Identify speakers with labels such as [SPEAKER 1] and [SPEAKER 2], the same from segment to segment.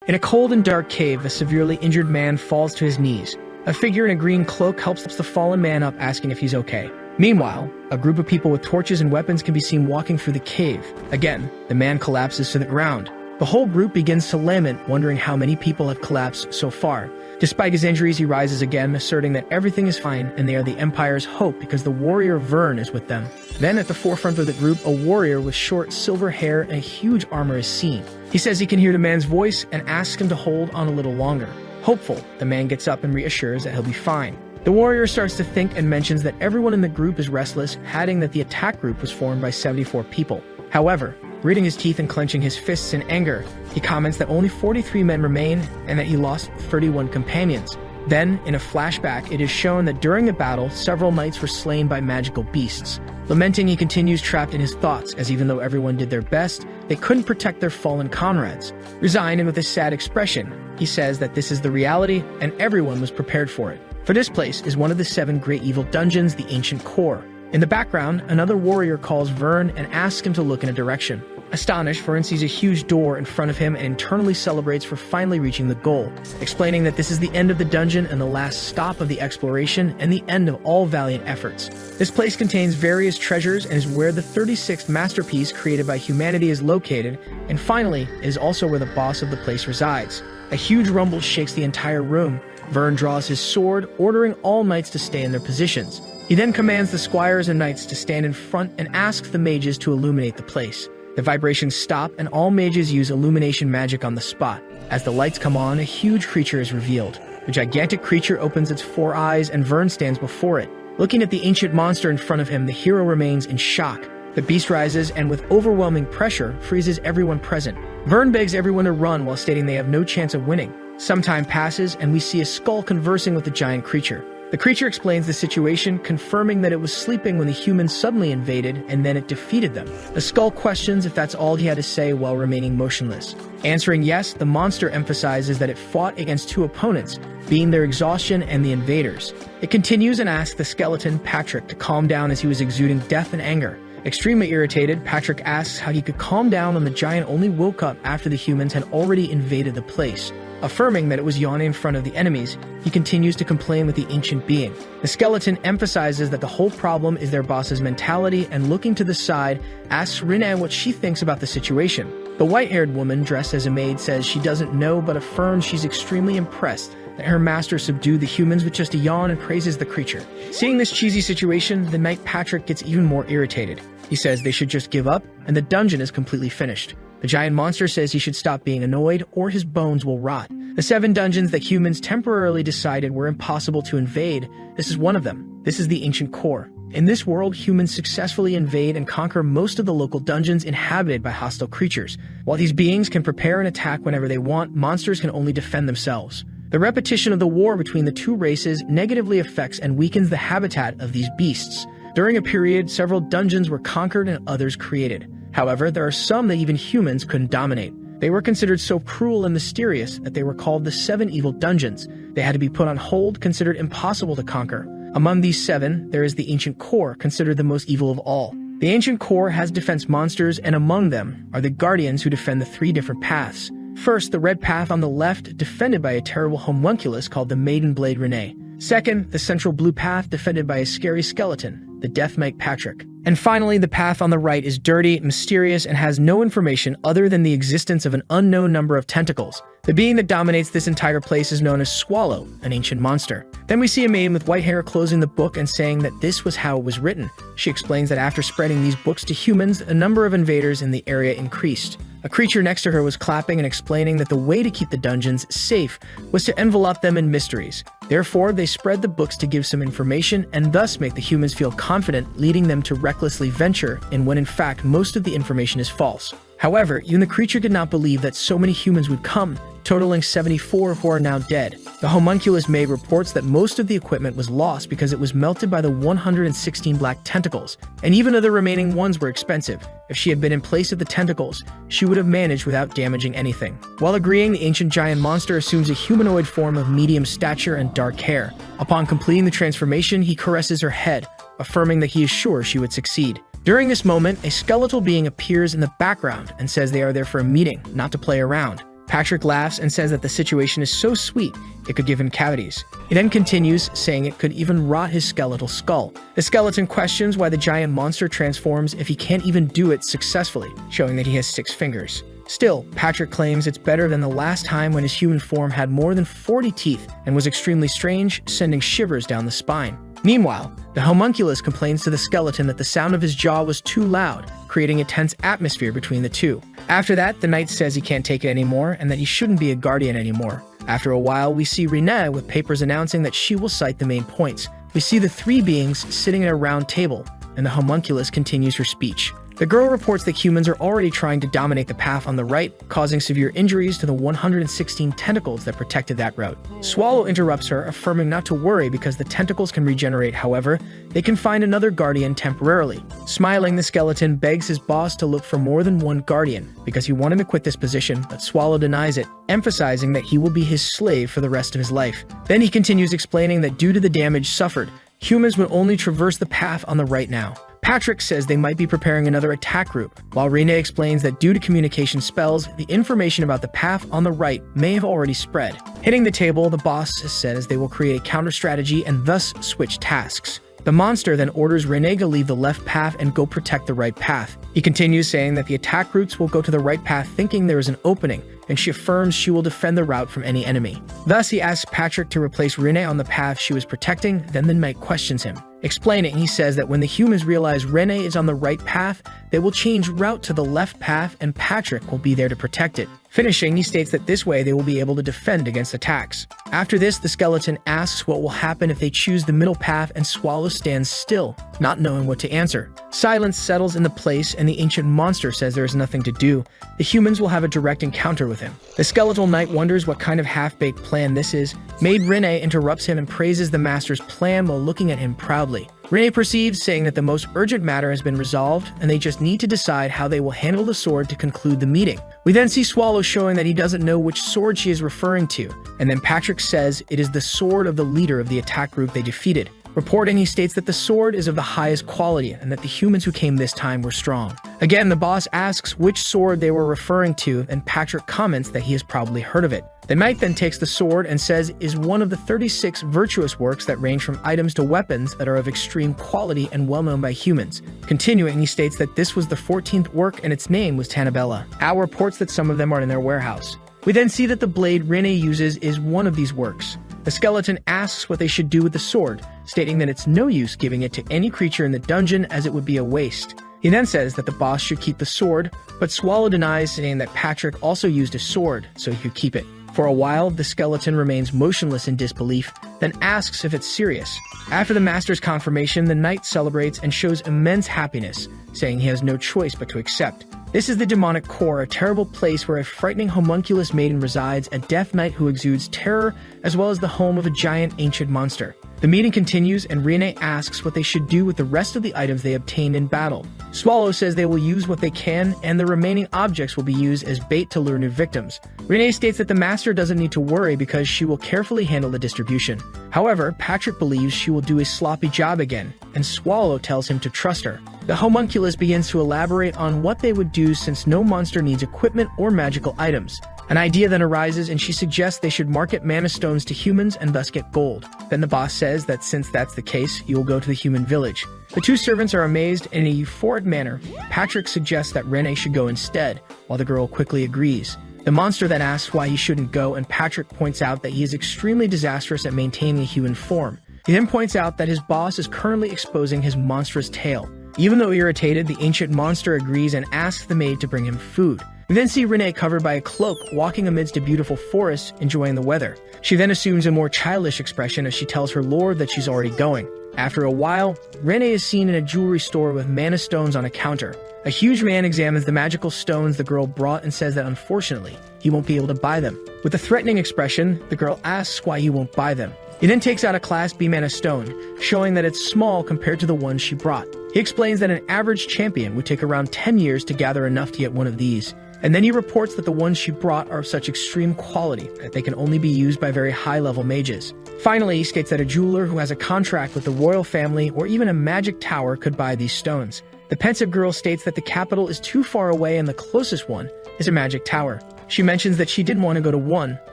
[SPEAKER 1] In a cold and dark cave, a severely injured man falls to his knees. A figure in a green cloak helps the fallen man up, asking if he's okay. Meanwhile, a group of people with torches and weapons can be seen walking through the cave. Again, the man collapses to the ground. The whole group begins to lament, wondering how many people have collapsed so far. Despite his injuries, he rises again, asserting that everything is fine and they are the Empire's hope because the warrior Vern is with them. Then, at the forefront of the group, a warrior with short silver hair and huge armor is seen. He says he can hear the man's voice and asks him to hold on a little longer. Hopeful, the man gets up and reassures that he'll be fine. The warrior starts to think and mentions that everyone in the group is restless, adding that the attack group was formed by 74 people. However, gritting his teeth and clenching his fists in anger, he comments that only 43 men remain and that he lost 31 companions. Then, in a flashback, it is shown that during the battle, several knights were slain by magical beasts. Lamenting, he continues trapped in his thoughts, as even though everyone did their best, they couldn't protect their fallen comrades. Resigned and with a sad expression, he says that this is the reality and everyone was prepared for it. For this place is one of the 7 great evil dungeons, the Ancient Core. In the background, another warrior calls Vern and asks him to look in a direction. Astonished, Vern sees a huge door in front of him and internally celebrates for finally reaching the goal, explaining that this is the end of the dungeon and the last stop of the exploration and the end of all valiant efforts. This place contains various treasures and is where the 36th masterpiece created by humanity is located, and finally, it is also where the boss of the place resides. A huge rumble shakes the entire room. Vern draws his sword, ordering all knights to stay in their positions. He then commands the squires and knights to stand in front and asks the mages to illuminate the place. The vibrations stop and all mages use illumination magic on the spot. As the lights come on, a huge creature is revealed. The gigantic creature opens its 4 eyes and Vern stands before it. Looking at the ancient monster in front of him, the hero remains in shock. The beast rises and with overwhelming pressure, freezes everyone present. Vern begs everyone to run while stating they have no chance of winning. Some time passes and we see a skull conversing with the giant creature. The creature explains the situation, confirming that it was sleeping when the humans suddenly invaded and then it defeated them. The skull questions if that's all he had to say while remaining motionless. Answering yes, the monster emphasizes that it fought against 2 opponents, being their exhaustion and the invaders. It continues and asks the skeleton, Patrick, to calm down as he was exuding death and anger. Extremely irritated, Patrick asks how he could calm down when the giant only woke up after the humans had already invaded the place. Affirming that it was yawning in front of the enemies, he continues to complain with the ancient being. The skeleton emphasizes that the whole problem is their boss's mentality and looking to the side, asks Rinna what she thinks about the situation. The white-haired woman, dressed as a maid, says she doesn't know but affirms she's extremely impressed that her master subdued the humans with just a yawn and praises the creature. Seeing this cheesy situation, the knight Patrick gets even more irritated. He says they should just give up and the dungeon is completely finished. The giant monster says he should stop being annoyed or his bones will rot. The 7 dungeons that humans temporarily decided were impossible to invade, this is one of them. This is the Ancient Core. In this world, humans successfully invade and conquer most of the local dungeons inhabited by hostile creatures. While these beings can prepare an attack whenever they want, monsters can only defend themselves. The repetition of the war between the 2 races negatively affects and weakens the habitat of these beasts. During a period, several dungeons were conquered and others created. However, there are some that even humans couldn't dominate. They were considered so cruel and mysterious that they were called the 7 evil dungeons. They had to be put on hold, considered impossible to conquer. Among these 7, there is the Ancient Core, considered the most evil of all. The Ancient Core has defense monsters, and among them are the Guardians who defend the 3 different paths. First, the red path on the left, defended by a terrible homunculus called the Maiden Blade Renee. Second, the central blue path, defended by a scary skeleton, the Death Knight Patrick. And finally, the path on the right is dirty, mysterious, and has no information other than the existence of an unknown number of tentacles. The being that dominates this entire place is known as Swallow, an ancient monster. Then we see a maiden with white hair closing the book and saying that this was how it was written. She explains that after spreading these books to humans, the number of invaders in the area increased. A creature next to her was clapping and explaining that the way to keep the dungeons safe was to envelop them in mysteries. Therefore, they spread the books to give some information and thus make the humans feel confident, leading them to recklessly venture in when in fact most of the information is false. However, even the creature did not believe that so many humans would come, totaling 74 who are now dead. The homunculus maid reports that most of the equipment was lost because it was melted by the 116 black tentacles, and even though the remaining ones were expensive, if she had been in place of the tentacles, she would have managed without damaging anything. While agreeing, the ancient giant monster assumes a humanoid form of medium stature and dark hair. Upon completing the transformation, he caresses her head, affirming that he is sure she would succeed. During this moment, a skeletal being appears in the background and says they are there for a meeting, not to play around. Patrick laughs and says that the situation is so sweet, it could give him cavities. He then continues, saying it could even rot his skeletal skull. The skeleton questions why the giant monster transforms if he can't even do it successfully, showing that he has 6 fingers. Still, Patrick claims it's better than the last time when his human form had more than 40 teeth and was extremely strange, sending shivers down the spine. Meanwhile, the homunculus complains to the skeleton that the sound of his jaw was too loud, creating a tense atmosphere between the two. After that, the knight says he can't take it anymore and that he shouldn't be a guardian anymore. After a while, we see Renee with papers announcing that she will cite the main points. We see the 3 beings sitting at a round table, and the homunculus continues her speech. The girl reports that humans are already trying to dominate the path on the right, causing severe injuries to the 116 tentacles that protected that route. Swallow interrupts her, affirming not to worry because the tentacles can regenerate. However, they can find another guardian temporarily. Smiling, the skeleton begs his boss to look for more than one guardian because he wanted to quit this position, but Swallow denies it, emphasizing that he will be his slave for the rest of his life. Then he continues explaining that due to the damage suffered, humans will only traverse the path on the right now. Patrick says they might be preparing another attack group, while Renee explains that due to communication spells, the information about the path on the right may have already spread. Hitting the table, the boss says they will create a counter strategy and thus switch tasks. The monster then orders Renee to leave the left path and go protect the right path. He continues saying that the attack groups will go to the right path thinking there is an opening, and she affirms she will defend the route from any enemy. Thus, he asks Patrick to replace Renee on the path she was protecting, then the knight questions him. Explaining, he says that when the humans realize Renee is on the right path, they will change route to the left path and Patrick will be there to protect it. Finishing, he states that this way they will be able to defend against attacks. After this, the skeleton asks what will happen if they choose the middle path and Swallow stands still, not knowing what to answer. Silence settles in the place and the ancient monster says there is nothing to do. The humans will have a direct encounter with him. The skeletal knight wonders what kind of half-baked plan this is. Maid Renee interrupts him and praises the master's plan while looking at him proudly. Renee proceeds, saying that the most urgent matter has been resolved and they just need to decide how they will handle the sword to conclude the meeting. We then see Swallow showing that he doesn't know which sword she is referring to, and then Patrick says it is the sword of the leader of the attack group they defeated. Reporting, he states that the sword is of the highest quality and that the humans who came this time were strong. Again, the boss asks which sword they were referring to, and Patrick comments that he has probably heard of it. The knight then takes the sword and says is one of the 36 virtuous works that range from items to weapons that are of extreme quality and well known by humans. Continuing, he states that this was the 14th work and its name was Tanabella. Al reports that some of them are in their warehouse. We then see that the blade Renee uses is one of these works. The skeleton asks what they should do with the sword, stating that it's no use giving it to any creature in the dungeon as it would be a waste. He then says that the boss should keep the sword, but Swallow denies, saying that Patrick also used a sword, so he could keep it. For a while, the skeleton remains motionless in disbelief, then asks if it's serious. After the master's confirmation, the knight celebrates and shows immense happiness, saying he has no choice but to accept. This is the demonic core, a terrible place where a frightening homunculus maiden resides, a death knight who exudes terror, as well as the home of a giant ancient monster. The meeting continues, and Renee asks what they should do with the rest of the items they obtained in battle. Swallow says they will use what they can, and the remaining objects will be used as bait to lure new victims. Renee states that the master doesn't need to worry because she will carefully handle the distribution. However, Patrick believes she will do a sloppy job again, and Swallow tells him to trust her. The homunculus begins to elaborate on what they would do since no monster needs equipment or magical items. An idea then arises, and she suggests they should market mana stones to humans and thus get gold. Then the boss says that since that's the case, you will go to the human village. The two servants are amazed, and in a euphoric manner, Patrick suggests that Renee should go instead, while the girl quickly agrees. The monster then asks why he shouldn't go, and Patrick points out that he is extremely disastrous at maintaining a human form. He then points out that his boss is currently exposing his monstrous tail. Even though irritated, the ancient monster agrees and asks the maid to bring him food. We then see Renee covered by a cloak, walking amidst a beautiful forest, enjoying the weather. She then assumes a more childish expression as she tells her lord that she's already going. After a while, Renee is seen in a jewelry store with mana stones on a counter. A huge man examines the magical stones the girl brought and says that unfortunately, he won't be able to buy them. With a threatening expression, the girl asks why he won't buy them. He then takes out a Class B mana stone, showing that it's small compared to the one she brought. He explains that an average champion would take around 10 years to gather enough to get one of these. And then he reports that the ones she brought are of such extreme quality that they can only be used by very high-level mages. Finally, he states that a jeweler who has a contract with the royal family or even a magic tower could buy these stones. The pensive girl states that the capital is too far away and the closest one is a magic tower. She mentions that she didn't want to go to one,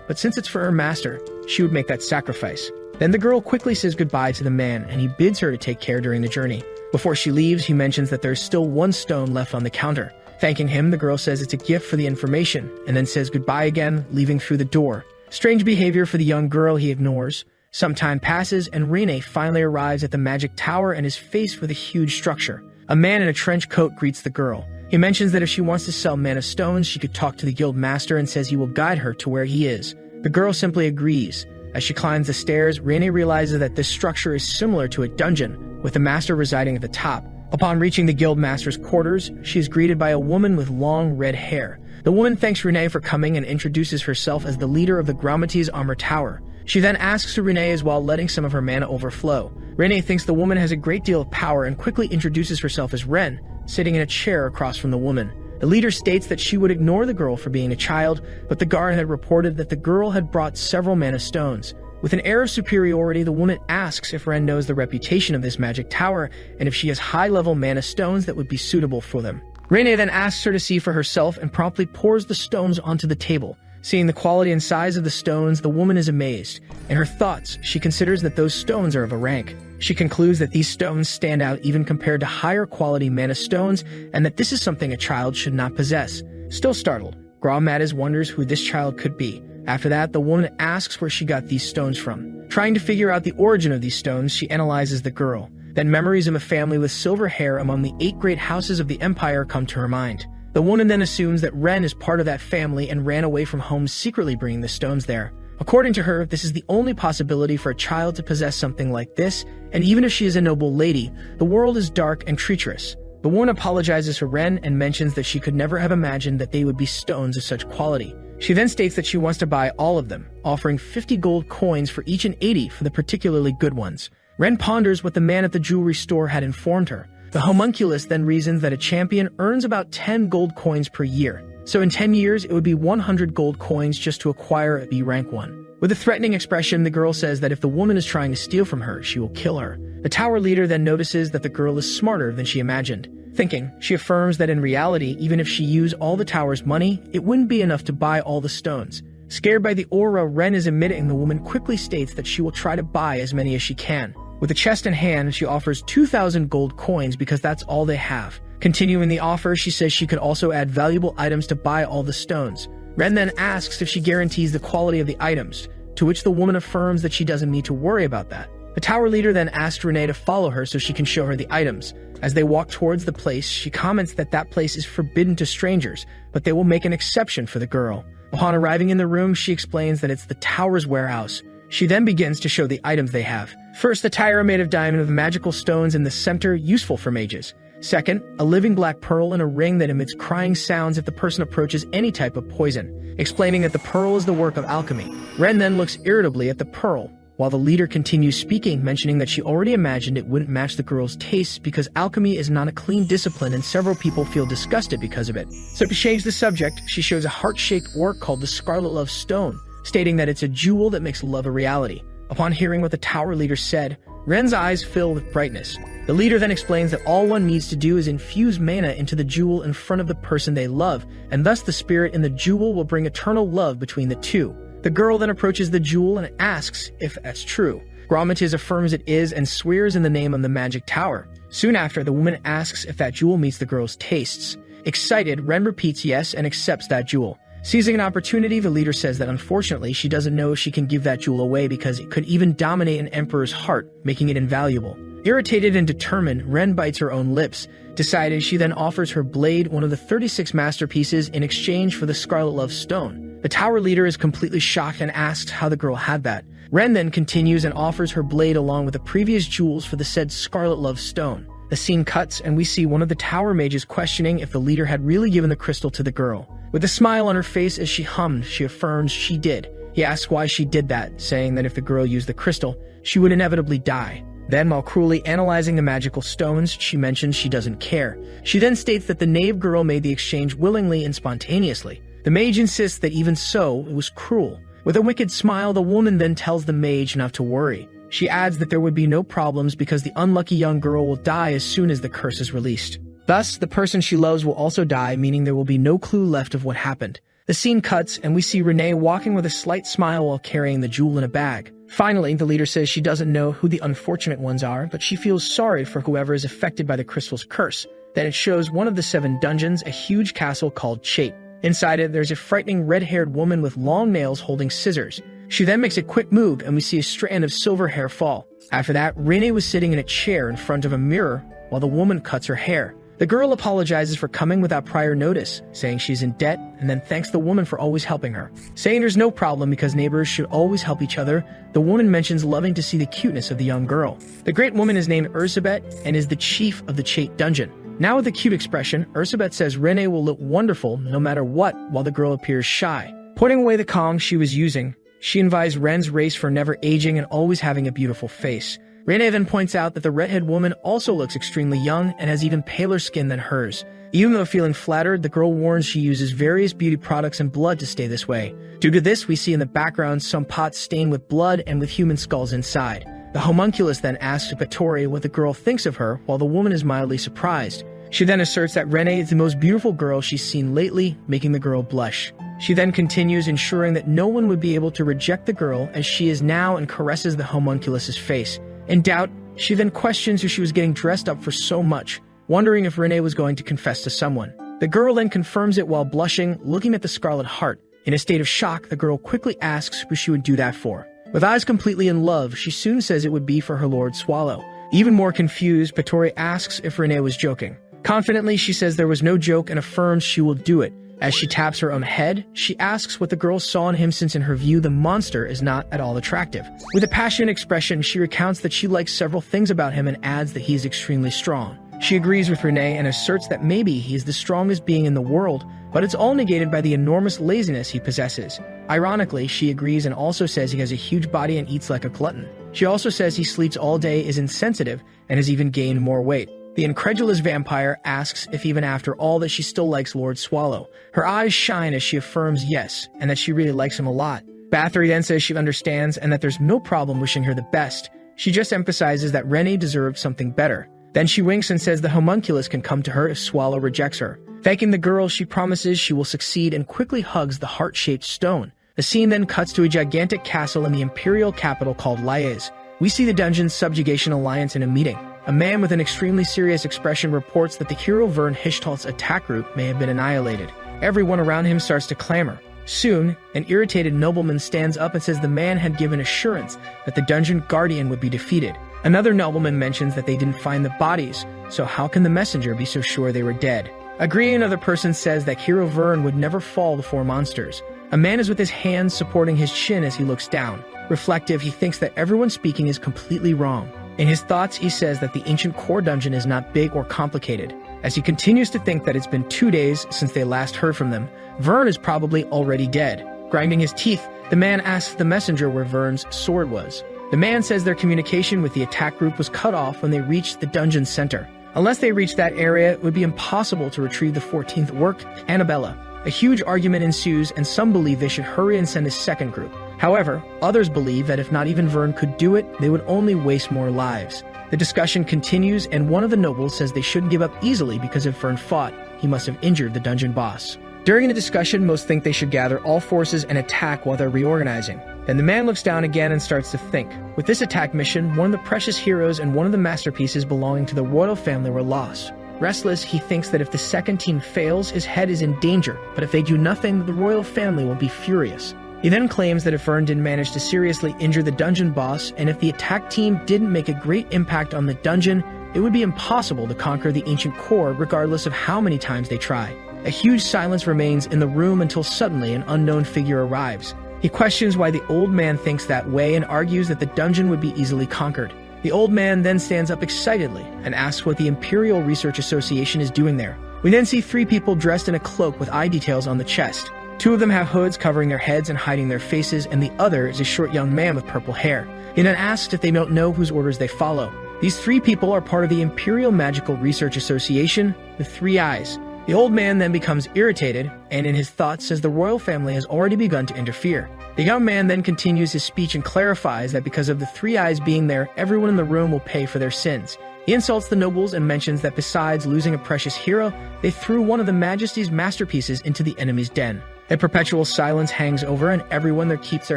[SPEAKER 1] but since it's for her master, she would make that sacrifice. Then the girl quickly says goodbye to the man, and he bids her to take care during the journey. Before she leaves, he mentions that there's still one stone left on the counter. Thanking him, the girl says it's a gift for the information, and then says goodbye again, leaving through the door. Strange behavior for the young girl he ignores. Some time passes, and Rene finally arrives at the magic tower and is faced with a huge structure. A man in a trench coat greets the girl. He mentions that if she wants to sell mana stones, she could talk to the guild master and says he will guide her to where he is. The girl simply agrees. As she climbs the stairs, Rene realizes that this structure is similar to a dungeon, with the master residing at the top. Upon reaching the guild master's quarters, she is greeted by a woman with long red hair. The woman thanks Rene for coming and introduces herself as the leader of the Graumatis Armor Tower. She then asks for Rene as well, letting some of her mana overflow. Rene thinks the woman has a great deal of power and quickly introduces herself as Ren, sitting in a chair across from the woman. The leader states that she would ignore the girl for being a child, but the guard had reported that the girl had brought several mana stones. With an air of superiority, the woman asks if Ren knows the reputation of this magic tower and if she has high-level mana stones that would be suitable for them. Rene then asks her to see for herself and promptly pours the stones onto the table. Seeing the quality and size of the stones, the woman is amazed. In her thoughts, she considers that those stones are of a rank. She concludes that these stones stand out even compared to higher quality mana stones, and that this is something a child should not possess. Still startled, Graumatis wonders who this child could be. After that, the woman asks where she got these stones from. Trying to figure out the origin of these stones, she analyzes the girl. Then memories of a family with silver hair among the 8 great houses of the empire come to her mind. The woman then assumes that Ren is part of that family and ran away from home secretly bringing the stones there. According to her, this is the only possibility for a child to possess something like this, and even if she is a noble lady, the world is dark and treacherous. The woman apologizes to Ren and mentions that she could never have imagined that they would be stones of such quality. She then states that she wants to buy all of them, offering 50 gold coins for each and 80 for the particularly good ones. Ren ponders what the man at the jewelry store had informed her. The homunculus then reasons that a champion earns about 10 gold coins per year. So in 10 years, it would be 100 gold coins just to acquire a B rank one. With a threatening expression, the girl says that if the woman is trying to steal from her, she will kill her. The tower leader then notices that the girl is smarter than she imagined. Thinking, she affirms that in reality, even if she used all the tower's money, it wouldn't be enough to buy all the stones. Scared by the aura Ren is emitting, the woman quickly states that she will try to buy as many as she can. With a chest in hand, she offers 2,000 gold coins because that's all they have. Continuing the offer, she says she could also add valuable items to buy all the stones. Ren then asks if she guarantees the quality of the items, to which the woman affirms that she doesn't need to worry about that. The tower leader then asks Rene to follow her so she can show her the items. As they walk towards the place, she comments that that place is forbidden to strangers, but they will make an exception for the girl. Upon arriving in the room, she explains that it's the tower's warehouse. She then begins to show the items they have. First, the tire made of diamond with magical stones in the center, useful for mages. Second, a living black pearl and a ring that emits crying sounds if the person approaches any type of poison, explaining that the pearl is the work of alchemy. Ren then looks irritably at the pearl, while the leader continues speaking, mentioning that she already imagined it wouldn't match the girl's tastes because alchemy is not a clean discipline and several people feel disgusted because of it. So to change the subject, she shows a heart-shaped orc called the Scarlet Love Stone, stating that it's a jewel that makes love a reality. Upon hearing what the tower leader said, Ren's eyes fill with brightness. The leader then explains that all one needs to do is infuse mana into the jewel in front of the person they love, and thus the spirit in the jewel will bring eternal love between the two. The girl then approaches the jewel and asks if that's true. Graumatis affirms it is and swears in the name of the magic tower. Soon after, the woman asks if that jewel meets the girl's tastes. Excited, Ren repeats yes and accepts that jewel. Seizing an opportunity, the leader says that unfortunately she doesn't know if she can give that jewel away because it could even dominate an emperor's heart, making it invaluable. Irritated and determined, Ren bites her own lips. Decided, she then offers her blade, one of the 36 masterpieces, in exchange for the Scarlet Love Stone. The tower leader is completely shocked and asks how the girl had that. Ren then continues and offers her blade along with the previous jewels for the said Scarlet Love Stone. The scene cuts and we see one of the tower mages questioning if the leader had really given the crystal to the girl. With a smile on her face as she hummed, she affirms she did. He asks why she did that, saying that if the girl used the crystal, she would inevitably die. Then, while cruelly analyzing the magical stones, she mentions she doesn't care. She then states that the knave girl made the exchange willingly and spontaneously. The mage insists that even so, it was cruel. With a wicked smile, the woman then tells the mage not to worry. She adds that there would be no problems because the unlucky young girl will die as soon as the curse is released. Thus, the person she loves will also die, meaning there will be no clue left of what happened. The scene cuts, and we see Renee walking with a slight smile while carrying the jewel in a bag. Finally, the leader says she doesn't know who the unfortunate ones are, but she feels sorry for whoever is affected by the crystal's curse. Then it shows one of the 7 dungeons, a huge castle called Chait. Inside it, there's a frightening red-haired woman with long nails holding scissors. She then makes a quick move, and we see a strand of silver hair fall. After that, Renee was sitting in a chair in front of a mirror while the woman cuts her hair. The girl apologizes for coming without prior notice, saying she's in debt, and then thanks the woman for always helping her. Saying there's no problem because neighbors should always help each other, the woman mentions loving to see the cuteness of the young girl. The great woman is named Ursabet and is the chief of the Chait dungeon. Now with a cute expression, Ursabet says Renee will look wonderful no matter what while the girl appears shy. Putting away the Kong she was using, she advised Ren's race for never aging and always having a beautiful face. Renee then points out that the redhead woman also looks extremely young and has even paler skin than hers. Even though feeling flattered, the girl warns she uses various beauty products and blood to stay this way. Due to this, we see in the background some pots stained with blood and with human skulls inside. The homunculus then asks Patori what the girl thinks of her, while the woman is mildly surprised. She then asserts that Renee is the most beautiful girl she's seen lately, making the girl blush. She then continues, ensuring that no one would be able to reject the girl as she is now, and caresses the homunculus's face. In doubt, she then questions who she was getting dressed up for so much, wondering if Renee was going to confess to someone. The girl then confirms it while blushing, looking at the Scarlet Heart. In a state of shock, the girl quickly asks who she would do that for. With eyes completely in love, she soon says it would be for her Lord Swallow. Even more confused, Patori asks if Renee was joking. Confidently, she says there was no joke and affirms she will do it. As she taps her own head, she asks what the girl saw in him, since in her view the monster is not at all attractive. With a passionate expression, she recounts that she likes several things about him and adds that he is extremely strong. She agrees with Renee and asserts that maybe he is the strongest being in the world, but it's all negated by the enormous laziness he possesses. Ironically, she agrees and also says he has a huge body and eats like a glutton. She also says he sleeps all day, is insensitive, and has even gained more weight. The incredulous vampire asks if even after all that she still likes Lord Swallow. Her eyes shine as she affirms yes, and that she really likes him a lot. Bathory then says she understands and that there's no problem wishing her the best. She just emphasizes that Renee deserved something better. Then she winks and says the homunculus can come to her if Swallow rejects her. Thanking the girl, she promises she will succeed and quickly hugs the heart-shaped stone. The scene then cuts to a gigantic castle in the imperial capital called Laiz. We see the dungeon's subjugation alliance in a meeting. A man with an extremely serious expression reports that the hero Vern Hishtalt's attack group may have been annihilated. Everyone around him starts to clamor. Soon, an irritated nobleman stands up and says the man had given assurance that the dungeon guardian would be defeated. Another nobleman mentions that they didn't find the bodies, so how can the messenger be so sure they were dead? Agreeing, another person says that hero Vern would never fall before monsters. A man is with his hands supporting his chin as he looks down. Reflective, he thinks that everyone speaking is completely wrong. In his thoughts, he says that the ancient core dungeon is not big or complicated. As he continues to think that it's been 2 days since they last heard from them, Vern is probably already dead. Grinding his teeth, the man asks the messenger where Vern's sword was. The man says their communication with the attack group was cut off when they reached the dungeon center. Unless they reached that area, it would be impossible to retrieve the 14th work, Annabella. A huge argument ensues, and some believe they should hurry and send a second group. However, others believe that if not even Vern could do it, they would only waste more lives. The discussion continues, and one of the nobles says they shouldn't give up easily because if Vern fought, he must have injured the dungeon boss. During the discussion, most think they should gather all forces and attack while they're reorganizing. Then the man looks down again and starts to think. With this attack mission, one of the precious heroes and one of the masterpieces belonging to the royal family were lost. Restless, he thinks that if the second team fails, his head is in danger, but if they do nothing, the royal family will be furious. He then claims that if Vern didn't manage to seriously injure the dungeon boss, and if the attack team didn't make a great impact on the dungeon, it would be impossible to conquer the ancient core regardless of how many times they try. A huge silence remains in the room until suddenly an unknown figure arrives. He questions why the old man thinks that way and argues that the dungeon would be easily conquered. The old man then stands up excitedly and asks what the Imperial Research Association is doing there. We then see 3 people dressed in a cloak with eye details on the chest. 2 of them have hoods covering their heads and hiding their faces, and the other is a short young man with purple hair. He then asks if they don't know whose orders they follow. These 3 people are part of the Imperial Magical Research Association, the 3 Eyes. The old man then becomes irritated, and in his thoughts says the royal family has already begun to interfere. The young man then continues his speech and clarifies that because of the 3 Eyes being there, everyone in the room will pay for their sins. He insults the nobles and mentions that besides losing a precious hero, they threw one of the Majesty's masterpieces into the enemy's den. A perpetual silence hangs over, and everyone there keeps their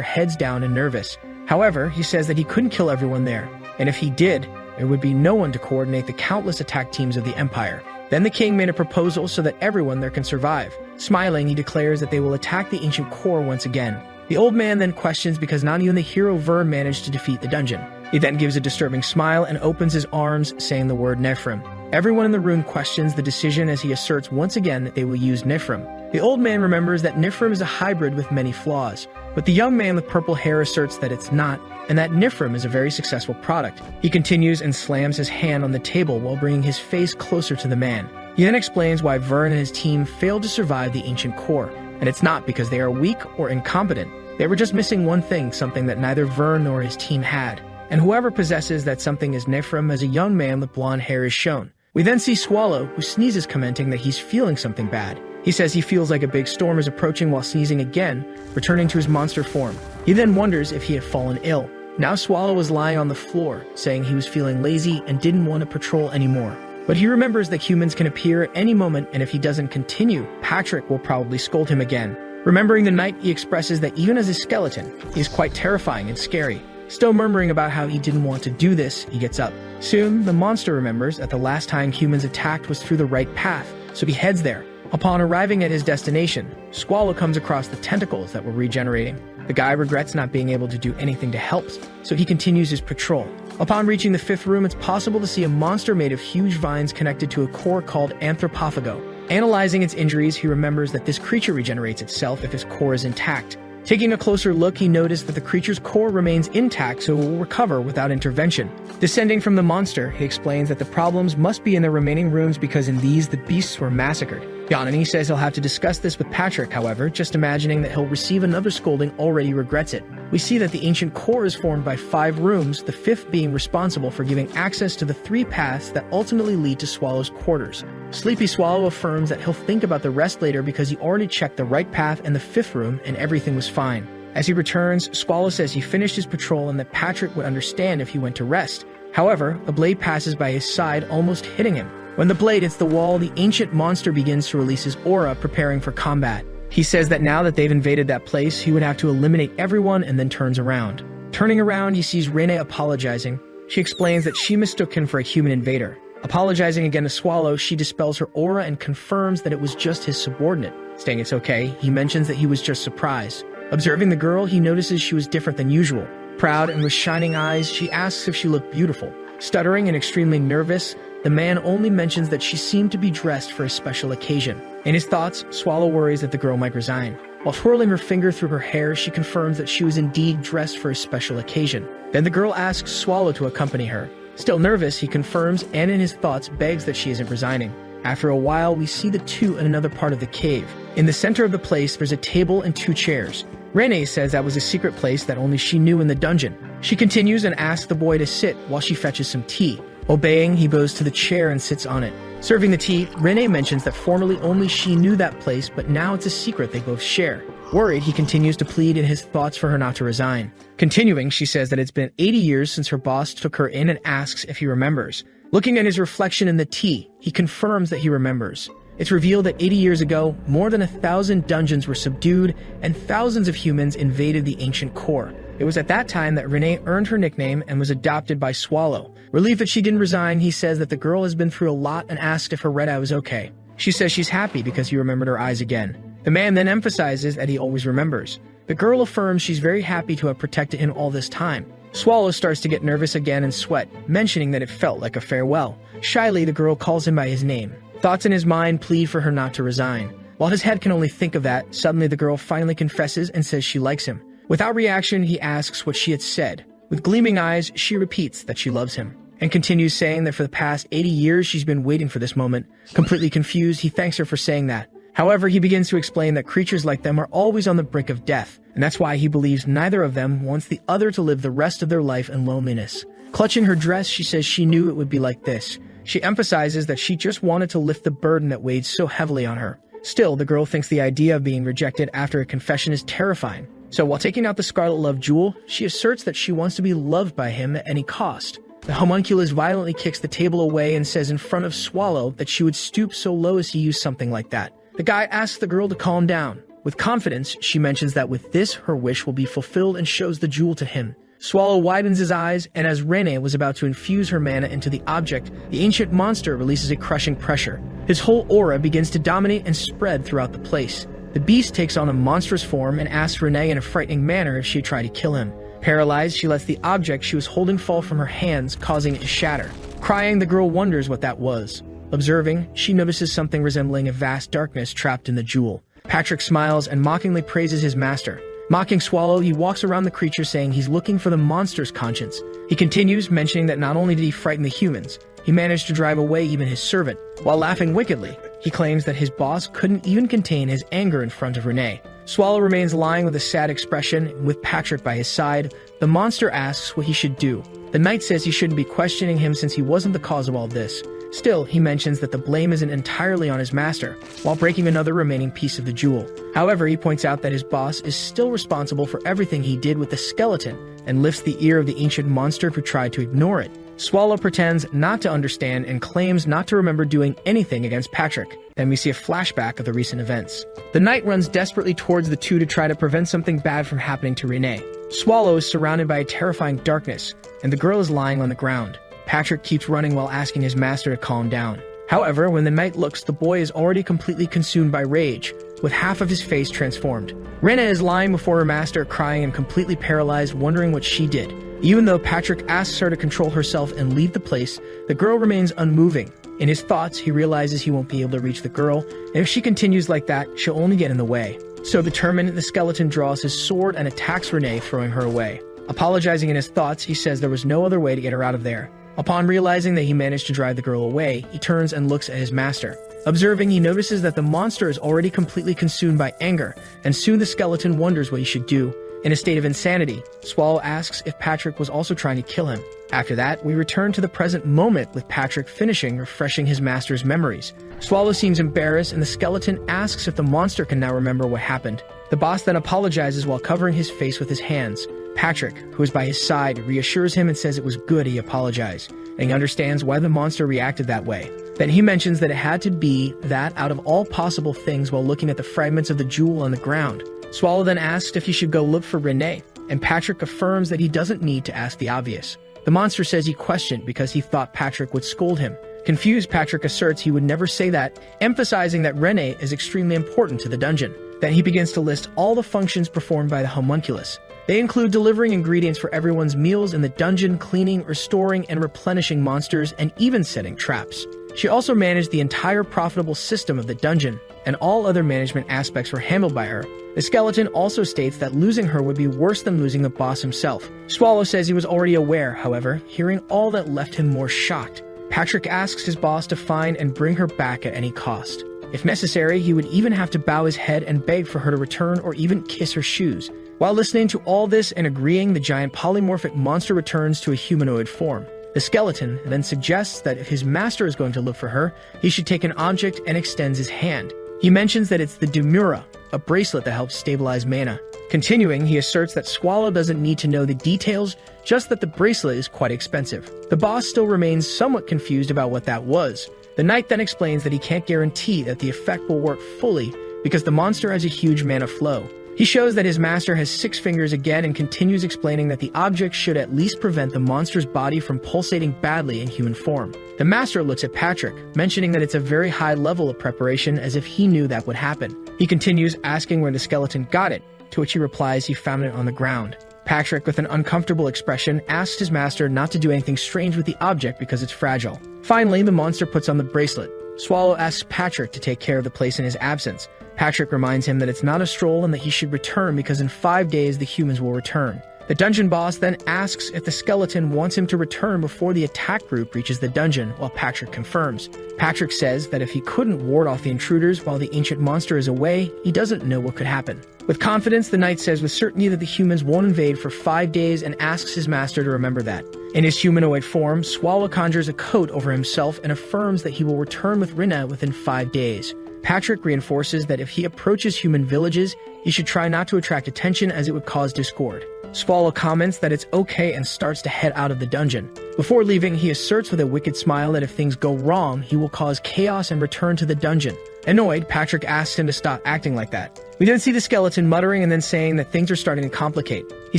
[SPEAKER 1] heads down and nervous. However, he says that he couldn't kill everyone there, and if he did, there would be no one to coordinate the countless attack teams of the Empire. Then the king made a proposal so that everyone there can survive. Smiling, he declares that they will attack the ancient core once again. The old man then questions because not even the hero Vern managed to defeat the dungeon. He then gives a disturbing smile and opens his arms, saying the word Nephrim. Everyone in the room questions the decision as he asserts once again that they will use Nephrim. The old man remembers that Nephrim is a hybrid with many flaws, but the young man with purple hair asserts that it's not, and that Nephrim is a very successful product. He continues and slams his hand on the table while bringing his face closer to the man. He then explains why Vern and his team failed to survive the ancient core, and it's not because they are weak or incompetent. They were just missing one thing, something that neither Vern nor his team had. And whoever possesses that something is Nephrim, as a young man with blonde hair is shown. We then see Swallow, who sneezes, commenting that he's feeling something bad. He says he feels like a big storm is approaching while sneezing again, returning to his monster form. He then wonders if he had fallen ill. Now Swallow was lying on the floor, saying he was feeling lazy and didn't want to patrol anymore. But he remembers that humans can appear at any moment, and if he doesn't continue, Patrick will probably scold him again. Remembering the night, he expresses that even as a skeleton, he is quite terrifying and scary. Still murmuring about how he didn't want to do this, he gets up. Soon, the monster remembers that the last time humans attacked was through the right path, so he heads there. Upon arriving at his destination, Swallow comes across the tentacles that were regenerating. The guy regrets not being able to do anything to help, so he continues his patrol. Upon reaching the 5th room, it's possible to see a monster made of huge vines connected to a core called Anthropophago. Analyzing its injuries, he remembers that this creature regenerates itself if its core is intact. Taking a closer look, he noticed that the creature's core remains intact, so it will recover without intervention. Descending from the monster, he explains that the problems must be in the remaining rooms because in these the beasts were massacred. Yonani says he'll have to discuss this with Patrick, however, just imagining that he'll receive another scolding already regrets it. We see that the ancient core is formed by 5 rooms, the 5th being responsible for giving access to the 3 paths that ultimately lead to Swallow's quarters. Sleepy Swallow affirms that he'll think about the rest later because he already checked the right path and the 5th room and everything was fine. As he returns, Swallow says he finished his patrol and that Patrick would understand if he went to rest. However, a blade passes by his side, almost hitting him. When the blade hits the wall, the ancient monster begins to release his aura, preparing for combat. He says that now that they've invaded that place, he would have to eliminate everyone and then turns around. Turning around, he sees Rene apologizing. She explains that she mistook him for a human invader. Apologizing again to Swallow, she dispels her aura and confirms that it was just his subordinate. Saying it's okay, he mentions that he was just surprised. Observing the girl, he notices she was different than usual. Proud and with shining eyes, she asks if she looked beautiful. Stuttering and extremely nervous, the man only mentions that she seemed to be dressed for a special occasion. In his thoughts, Swallow worries that the girl might resign. While twirling her finger through her hair, she confirms that she was indeed dressed for a special occasion. Then the girl asks Swallow to accompany her. Still nervous, he confirms and in his thoughts begs that she isn't resigning. After a while, we see the two in another part of the cave. In the center of the place, there's a table and 2 chairs. Rene says that was a secret place that only she knew in the dungeon. She continues and asks the boy to sit while she fetches some tea. Obeying, he goes to the chair and sits on it. Serving the tea, Rene mentions that formerly only she knew that place, but now it's a secret they both share. Worried, he continues to plead in his thoughts for her not to resign. Continuing, she says that it's been 80 years since her boss took her in and asks if he remembers. Looking at his reflection in the tea, he confirms that he remembers. It's revealed that 80 years ago, more than 1,000 dungeons were subdued and thousands of humans invaded the ancient core. It was at that time that Rene earned her nickname and was adopted by Swallow. Relieved that she didn't resign, he says that the girl has been through a lot and asked if her red eye was okay. She says she's happy because he remembered her eyes again. The man then emphasizes that he always remembers. The girl affirms she's very happy to have protected him all this time. Swallow starts to get nervous again and sweat, mentioning that it felt like a farewell. Shyly, the girl calls him by his name. Thoughts in his mind plead for her not to resign. While his head can only think of that, suddenly the girl finally confesses and says she likes him. Without reaction, he asks what she had said. With gleaming eyes, she repeats that she loves him, and continues saying that for the past 80 years she's been waiting for this moment. Completely confused, he thanks her for saying that. However, he begins to explain that creatures like them are always on the brink of death, and that's why he believes neither of them wants the other to live the rest of their life in loneliness. Clutching her dress, she says she knew it would be like this. She emphasizes that she just wanted to lift the burden that weighed so heavily on her. Still, the girl thinks the idea of being rejected after a confession is terrifying. So while taking out the Scarlet Love Jewel, she asserts that she wants to be loved by him at any cost. The homunculus violently kicks the table away and says in front of Swallow that she would stoop so low as to use something like that. The guy asks the girl to calm down. With confidence, she mentions that with this, her wish will be fulfilled and shows the jewel to him. Swallow widens his eyes, and as Rene was about to infuse her mana into the object, the ancient monster releases a crushing pressure. His whole aura begins to dominate and spread throughout the place. The beast takes on a monstrous form and asks Rene in a frightening manner if she'd try to kill him. Paralyzed, she lets the object she was holding fall from her hands, causing it to shatter. Crying, the girl wonders what that was. Observing, she notices something resembling a vast darkness trapped in the jewel. Patrick smiles and mockingly praises his master. Mocking Swallow, he walks around the creature saying he's looking for the monster's conscience. He continues, mentioning that not only did he frighten the humans, he managed to drive away even his servant. While laughing wickedly, he claims that his boss couldn't even contain his anger in front of Rene. Swallow remains lying with a sad expression, with Patrick by his side. The monster asks what he should do. The knight says he shouldn't be questioning him since he wasn't the cause of all this. Still, he mentions that the blame isn't entirely on his master, while breaking another remaining piece of the jewel. However, he points out that his boss is still responsible for everything he did with the skeleton, and lifts the ear of the ancient monster who tried to ignore it. Swallow pretends not to understand and claims not to remember doing anything against Patrick. Then we see a flashback of the recent events. The knight runs desperately towards the two to try to prevent something bad from happening to Rene. Swallow is surrounded by a terrifying darkness, and the girl is lying on the ground. Patrick keeps running while asking his master to calm down. However, when the knight looks, the boy is already completely consumed by rage, with half of his face transformed. Rena is lying before her master, crying and completely paralyzed, wondering what she did. Even though Patrick asks her to control herself and leave the place, the girl remains unmoving. In his thoughts, he realizes he won't be able to reach the girl, and if she continues like that, she'll only get in the way. So determined, the skeleton draws his sword and attacks Rene, throwing her away. Apologizing in his thoughts, he says there was no other way to get her out of there. Upon realizing that he managed to drive the girl away, he turns and looks at his master. Observing, he notices that the monster is already completely consumed by anger, and soon the skeleton wonders what he should do. In a state of insanity, Swallow asks if Patrick was also trying to kill him. After that, we return to the present moment with Patrick refreshing his master's memories. Swallow seems embarrassed, and the skeleton asks if the monster can now remember what happened. The boss then apologizes while covering his face with his hands. Patrick, who is by his side, reassures him and says it was good he apologized, and he understands why the monster reacted that way. Then he mentions that it had to be that out of all possible things while looking at the fragments of the jewel on the ground. Swallow then asks if he should go look for Rene, and Patrick affirms that he doesn't need to ask the obvious. The monster says he questioned because he thought Patrick would scold him. Confused, Patrick asserts he would never say that, emphasizing that Rene is extremely important to the dungeon. Then he begins to list all the functions performed by the homunculus. They include delivering ingredients for everyone's meals in the dungeon, cleaning, restoring, and replenishing monsters, and even setting traps. She also managed the entire profitable system of the dungeon, and all other management aspects were handled by her. The skeleton also states that losing her would be worse than losing the boss himself. Swallow says he was already aware, however, hearing all that left him more shocked. Patrick asks his boss to find and bring her back at any cost. If necessary, he would even have to bow his head and beg for her to return or even kiss her shoes. While listening to all this and agreeing, the giant polymorphic monster returns to a humanoid form. The skeleton then suggests that if his master is going to look for her, he should take an object and extends his hand. He mentions that it's the Demura, a bracelet that helps stabilize mana. Continuing, he asserts that Swallow doesn't need to know the details, just that the bracelet is quite expensive. The boss still remains somewhat confused about what that was. The knight then explains that he can't guarantee that the effect will work fully because the monster has a huge mana flow. He shows that his master has 6 fingers again and continues explaining that the object should at least prevent the monster's body from pulsating badly in human form. The master looks at Patrick, mentioning that it's a very high level of preparation as if he knew that would happen. He continues asking where the skeleton got it, to which he replies he found it on the ground. Patrick, with an uncomfortable expression, asks his master not to do anything strange with the object because it's fragile. Finally, the monster puts on the bracelet. Swallow asks Patrick to take care of the place in his absence. Patrick reminds him that it's not a stroll and that he should return because in 5 days the humans will return. The dungeon boss then asks if the skeleton wants him to return before the attack group reaches the dungeon, while Patrick confirms. Patrick says that if he couldn't ward off the intruders while the ancient monster is away, he doesn't know what could happen. With confidence, the knight says with certainty that the humans won't invade for 5 days and asks his master to remember that. In his humanoid form, Swallow conjures a coat over himself and affirms that he will return with Rina within 5 days. Patrick reinforces that if he approaches human villages, he should try not to attract attention as it would cause discord. Swallow comments that it's okay and starts to head out of the dungeon. Before leaving, he asserts with a wicked smile that if things go wrong, he will cause chaos and return to the dungeon. Annoyed, Patrick asks him to stop acting like that. We then see the skeleton muttering and then saying that things are starting to complicate. He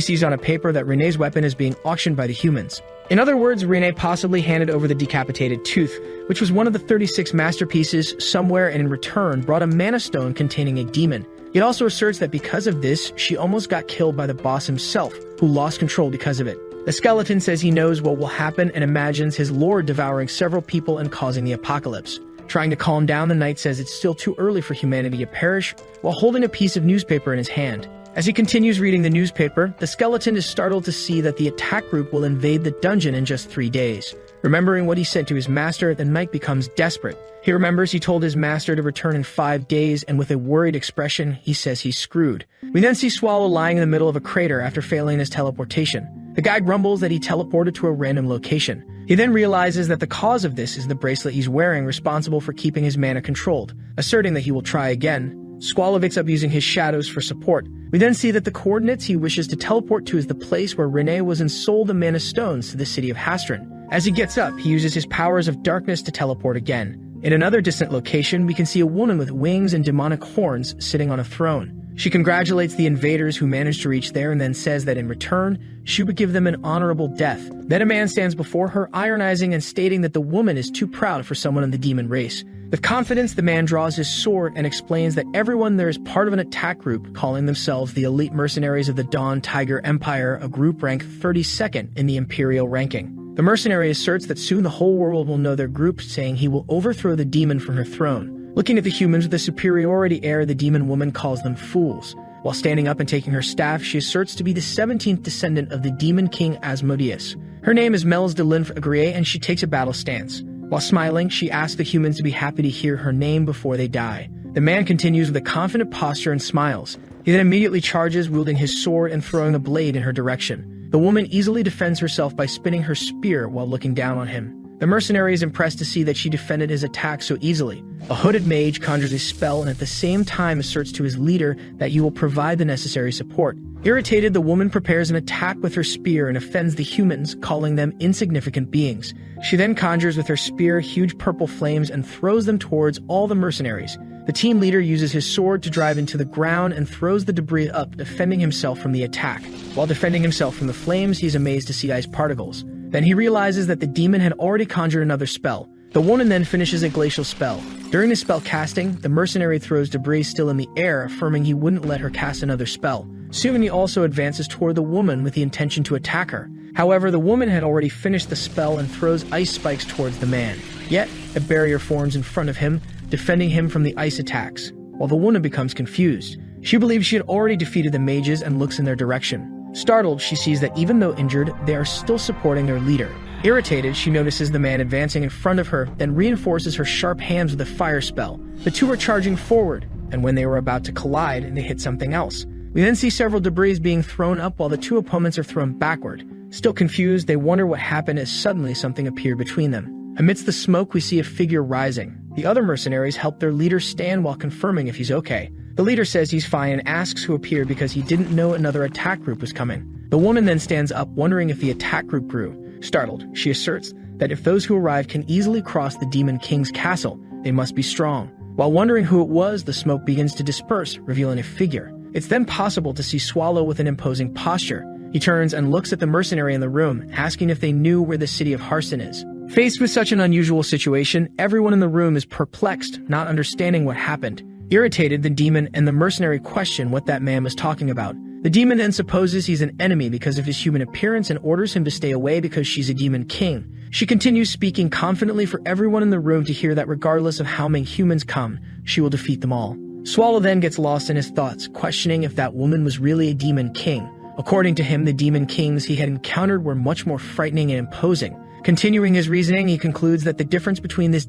[SPEAKER 1] sees on a paper that Renee's weapon is being auctioned by the humans. In other words, Renee possibly handed over the decapitated tooth, which was one of the 36 masterpieces somewhere, and in return brought a mana stone containing a demon. It also asserts that because of this, she almost got killed by the boss himself, who lost control because of it. The skeleton says he knows what will happen and imagines his lord devouring several people and causing the apocalypse. Trying to calm down, the knight says it's still too early for humanity to perish, while holding a piece of newspaper in his hand. As he continues reading the newspaper, the skeleton is startled to see that the attack group will invade the dungeon in just 3 days. Remembering what he said to his master, the knight becomes desperate. He remembers he told his master to return in 5 days, and with a worried expression, he says he's screwed. We then see Swallow lying in the middle of a crater after failing his teleportation. The guy grumbles that he teleported to a random location. He then realizes that the cause of this is the bracelet he's wearing, responsible for keeping his mana controlled, asserting that he will try again. Swallow picks up using his shadows for support. We then see that the coordinates he wishes to teleport to is the place where Renee was and sold the mana stones to the city of Hastron. As he gets up, he uses his powers of darkness to teleport again. In another distant location, we can see a woman with wings and demonic horns sitting on a throne. She congratulates the invaders who managed to reach there and then says that in return, she would give them an honorable death. Then a man stands before her, ironizing and stating that the woman is too proud for someone in the demon race. With confidence, the man draws his sword and explains that everyone there is part of an attack group calling themselves the elite mercenaries of the Dawn Tiger Empire, a group ranked 32nd in the imperial ranking. The mercenary asserts that soon the whole world will know their group, saying he will overthrow the demon from her throne. Looking at the humans with a superiority air, the demon woman calls them fools. While standing up and taking her staff, she asserts to be the 17th descendant of the demon king Asmodeus. Her name is Mels de Linf Agrier, and she takes a battle stance. While smiling, she asks the humans to be happy to hear her name before they die. The man continues with a confident posture and smiles. He then immediately charges, wielding his sword and throwing a blade in her direction. The woman easily defends herself by spinning her spear while looking down on him. The mercenary is impressed to see that she defended his attack so easily. A hooded mage conjures a spell and at the same time asserts to his leader that he will provide the necessary support. Irritated, the woman prepares an attack with her spear and offends the humans, calling them insignificant beings. She then conjures with her spear huge purple flames and throws them towards all the mercenaries. The team leader uses his sword to drive into the ground and throws the debris up, defending himself from the attack. While defending himself from the flames, he is amazed to see ice particles. Then he realizes that the demon had already conjured another spell. The woman then finishes a glacial spell. During the spell casting, the mercenary throws debris still in the air, affirming he wouldn't let her cast another spell. Soon he also advances toward the woman with the intention to attack her. However, the woman had already finished the spell and throws ice spikes towards the man. Yet, a barrier forms in front of him, defending him from the ice attacks, while the woman becomes confused. She believes she had already defeated the mages and looks in their direction. Startled, she sees that even though injured, they are still supporting their leader. Irritated, she notices the man advancing in front of her, then reinforces her sharp hands with a fire spell. The two are charging forward, and when they were about to collide, they hit something else. We then see several debris being thrown up while the two opponents are thrown backward. Still confused, they wonder what happened as suddenly something appeared between them. Amidst the smoke, we see a figure rising. The other mercenaries help their leader stand while confirming if he's okay. The leader says he's fine and asks who appeared because he didn't know another attack group was coming. The woman then stands up, wondering if the attack group grew. Startled, she asserts that if those who arrived can easily cross the Demon King's castle, they must be strong. While wondering who it was, the smoke begins to disperse, revealing a figure. It's then possible to see Swallow with an imposing posture. He turns and looks at the mercenary in the room, asking if they knew where the city of Harston is. Faced with such an unusual situation, everyone in the room is perplexed, not understanding what happened. Irritated, the demon and the mercenary question what that man was talking about. The demon then supposes he's an enemy because of his human appearance and orders him to stay away because she's a demon king. She continues speaking confidently for everyone in the room to hear that regardless of how many humans come, she will defeat them all. Swallow then gets lost in his thoughts, questioning if that woman was really a demon king. According to him, the demon kings he had encountered were much more frightening and imposing. Continuing his reasoning, he concludes that the difference between this